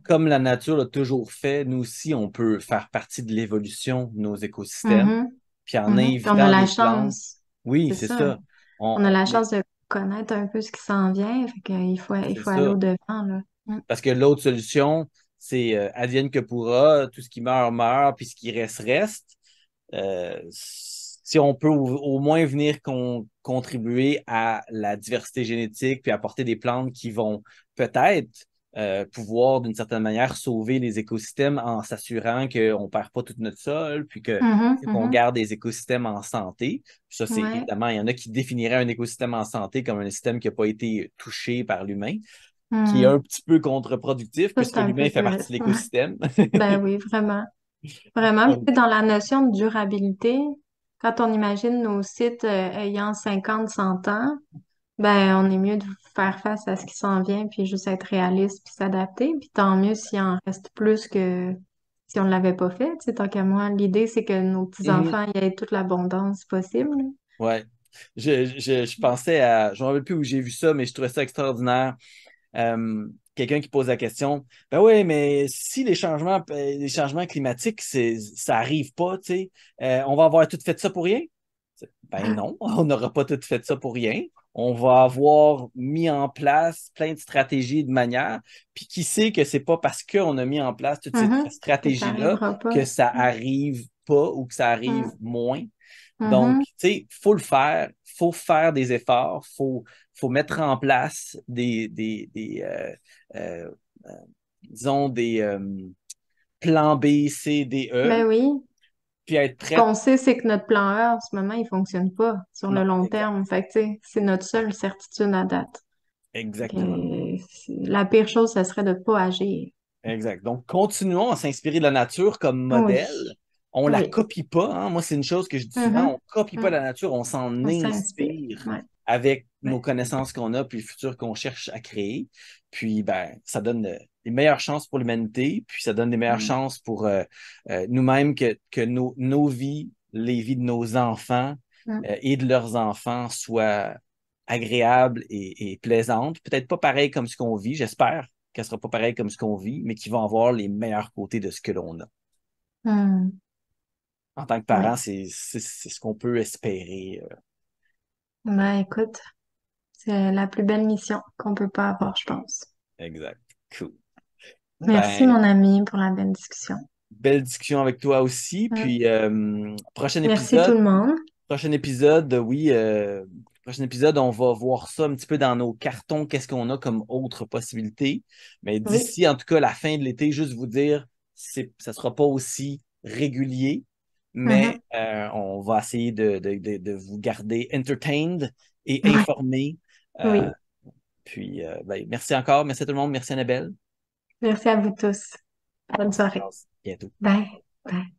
comme la nature l'a toujours fait, nous aussi, on peut faire partie de l'évolution de nos écosystèmes. Mhm, Puis en mhm. Puis on a invitant la des plantes, chance, oui, c'est c'est ça. ça. On a la Mais chance de connaître un peu ce qui s'en vient, fait il c'est faut aller ça. au-devant, là. Parce que l'autre solution, c'est advienne que pourra, tout ce qui meurt, meurt, puis ce qui reste, reste. Si on peut au moins venir contribuer à la diversité génétique, puis apporter des plantes qui vont peut-être pouvoir, d'une certaine manière, sauver les écosystèmes en s'assurant qu'on ne perd pas tout notre sol, puis Mhm, qu'on mhm. garde des écosystèmes en santé. Ça, c'est Ouais. évidemment, il y en a qui définiraient un écosystème en santé comme un système qui n'a pas été touché par l'humain, qui est Hmm. un petit peu contre-productif Ça, c'est puisque un peu l'humain fait partie puriste. de l'écosystème. Ben oui, vraiment. Vraiment. Puis, Donc, tu sais, dans la notion de durabilité, quand on imagine nos sites ayant 50, 100 ans, ben on est mieux de faire face à ce qui s'en vient, puis juste être réaliste, puis s'adapter. Puis tant mieux s'il en reste plus que si on ne l'avait pas fait. Tu sais, tant qu'à moi, l'idée, c'est que nos mhm, petits-enfants y aient toute l'abondance possible. ouais. Je pensais à, je ne me rappelle plus où j'ai vu ça, mais je trouvais ça extraordinaire. Quelqu'un qui pose la question, ben oui, mais si les changements climatiques, ça arrive pas, tu sais, on va avoir tout fait ça pour rien? Ben non, on n'aura pas tout fait ça pour rien. On va avoir mis en place plein de stratégies de manière. Puis qui sait que c'est pas parce qu'on a mis en place toutes ces Mhm. Que ça stratégies-là arrivera pas. que ça arrive pas ou que ça arrive Mhm. moins. Donc, Mhm. tu sais, faut le faire, faut faire des efforts, faut mettre en place euh, euh, disons, des plans B, C, D, E, Ben oui. puis être Ce prête. qu'on sait, c'est que notre plan A, en ce moment, il fonctionne pas sur le Non, long exact, terme. Fait que, tu sais, c'est notre seule certitude à date. Fait que, exactement. la pire chose, ça serait de pas agir. Exact. Donc, continuons à s'inspirer de la nature comme Oui, modèle. On la oui. copie pas, hein. Moi, c'est une chose que je dis souvent, on Mhm. copie pas Mm. la nature, on s'en On s'inspire. inspire Ouais, avec nos ouais. connaissances qu'on a, puis le futur qu'on cherche à créer. Puis, ben, ça donne les meilleures chances pour l'humanité, puis ça donne des meilleures Mm. chances pour nous-mêmes que nos vies, les vies de nos enfants Mm. et de leurs enfants soient agréables et plaisantes. Peut-être pas pareil comme ce qu'on vit, j'espère qu'elle sera pas pareille comme ce qu'on vit, mais qui vont avoir les meilleurs côtés de ce que l'on a. Mm. En tant que parent, Ouais. c'est ce qu'on peut espérer. Ben, écoute, c'est la plus belle mission qu'on peut pas avoir, je pense. Exact. Cool. Merci, Ben, mon ami, pour la belle discussion. belle discussion avec toi aussi. Mm. Puis, Merci tout le monde. prochain épisode, oui, prochain épisode, on va voir ça un petit peu dans nos cartons, qu'est-ce qu'on a comme autre possibilité. Mais Oui. d'ici, en tout cas, la fin de l'été, juste vous dire, ça sera pas aussi régulier. mais Mhm. on va essayer de vous garder entertained et Ouais, informés. Euh, oui. puis, ben, merci encore. Merci à tout le monde. Merci Annabelle. Merci à vous tous. Bonne On se soirée. repasse bientôt. Bye. Bye.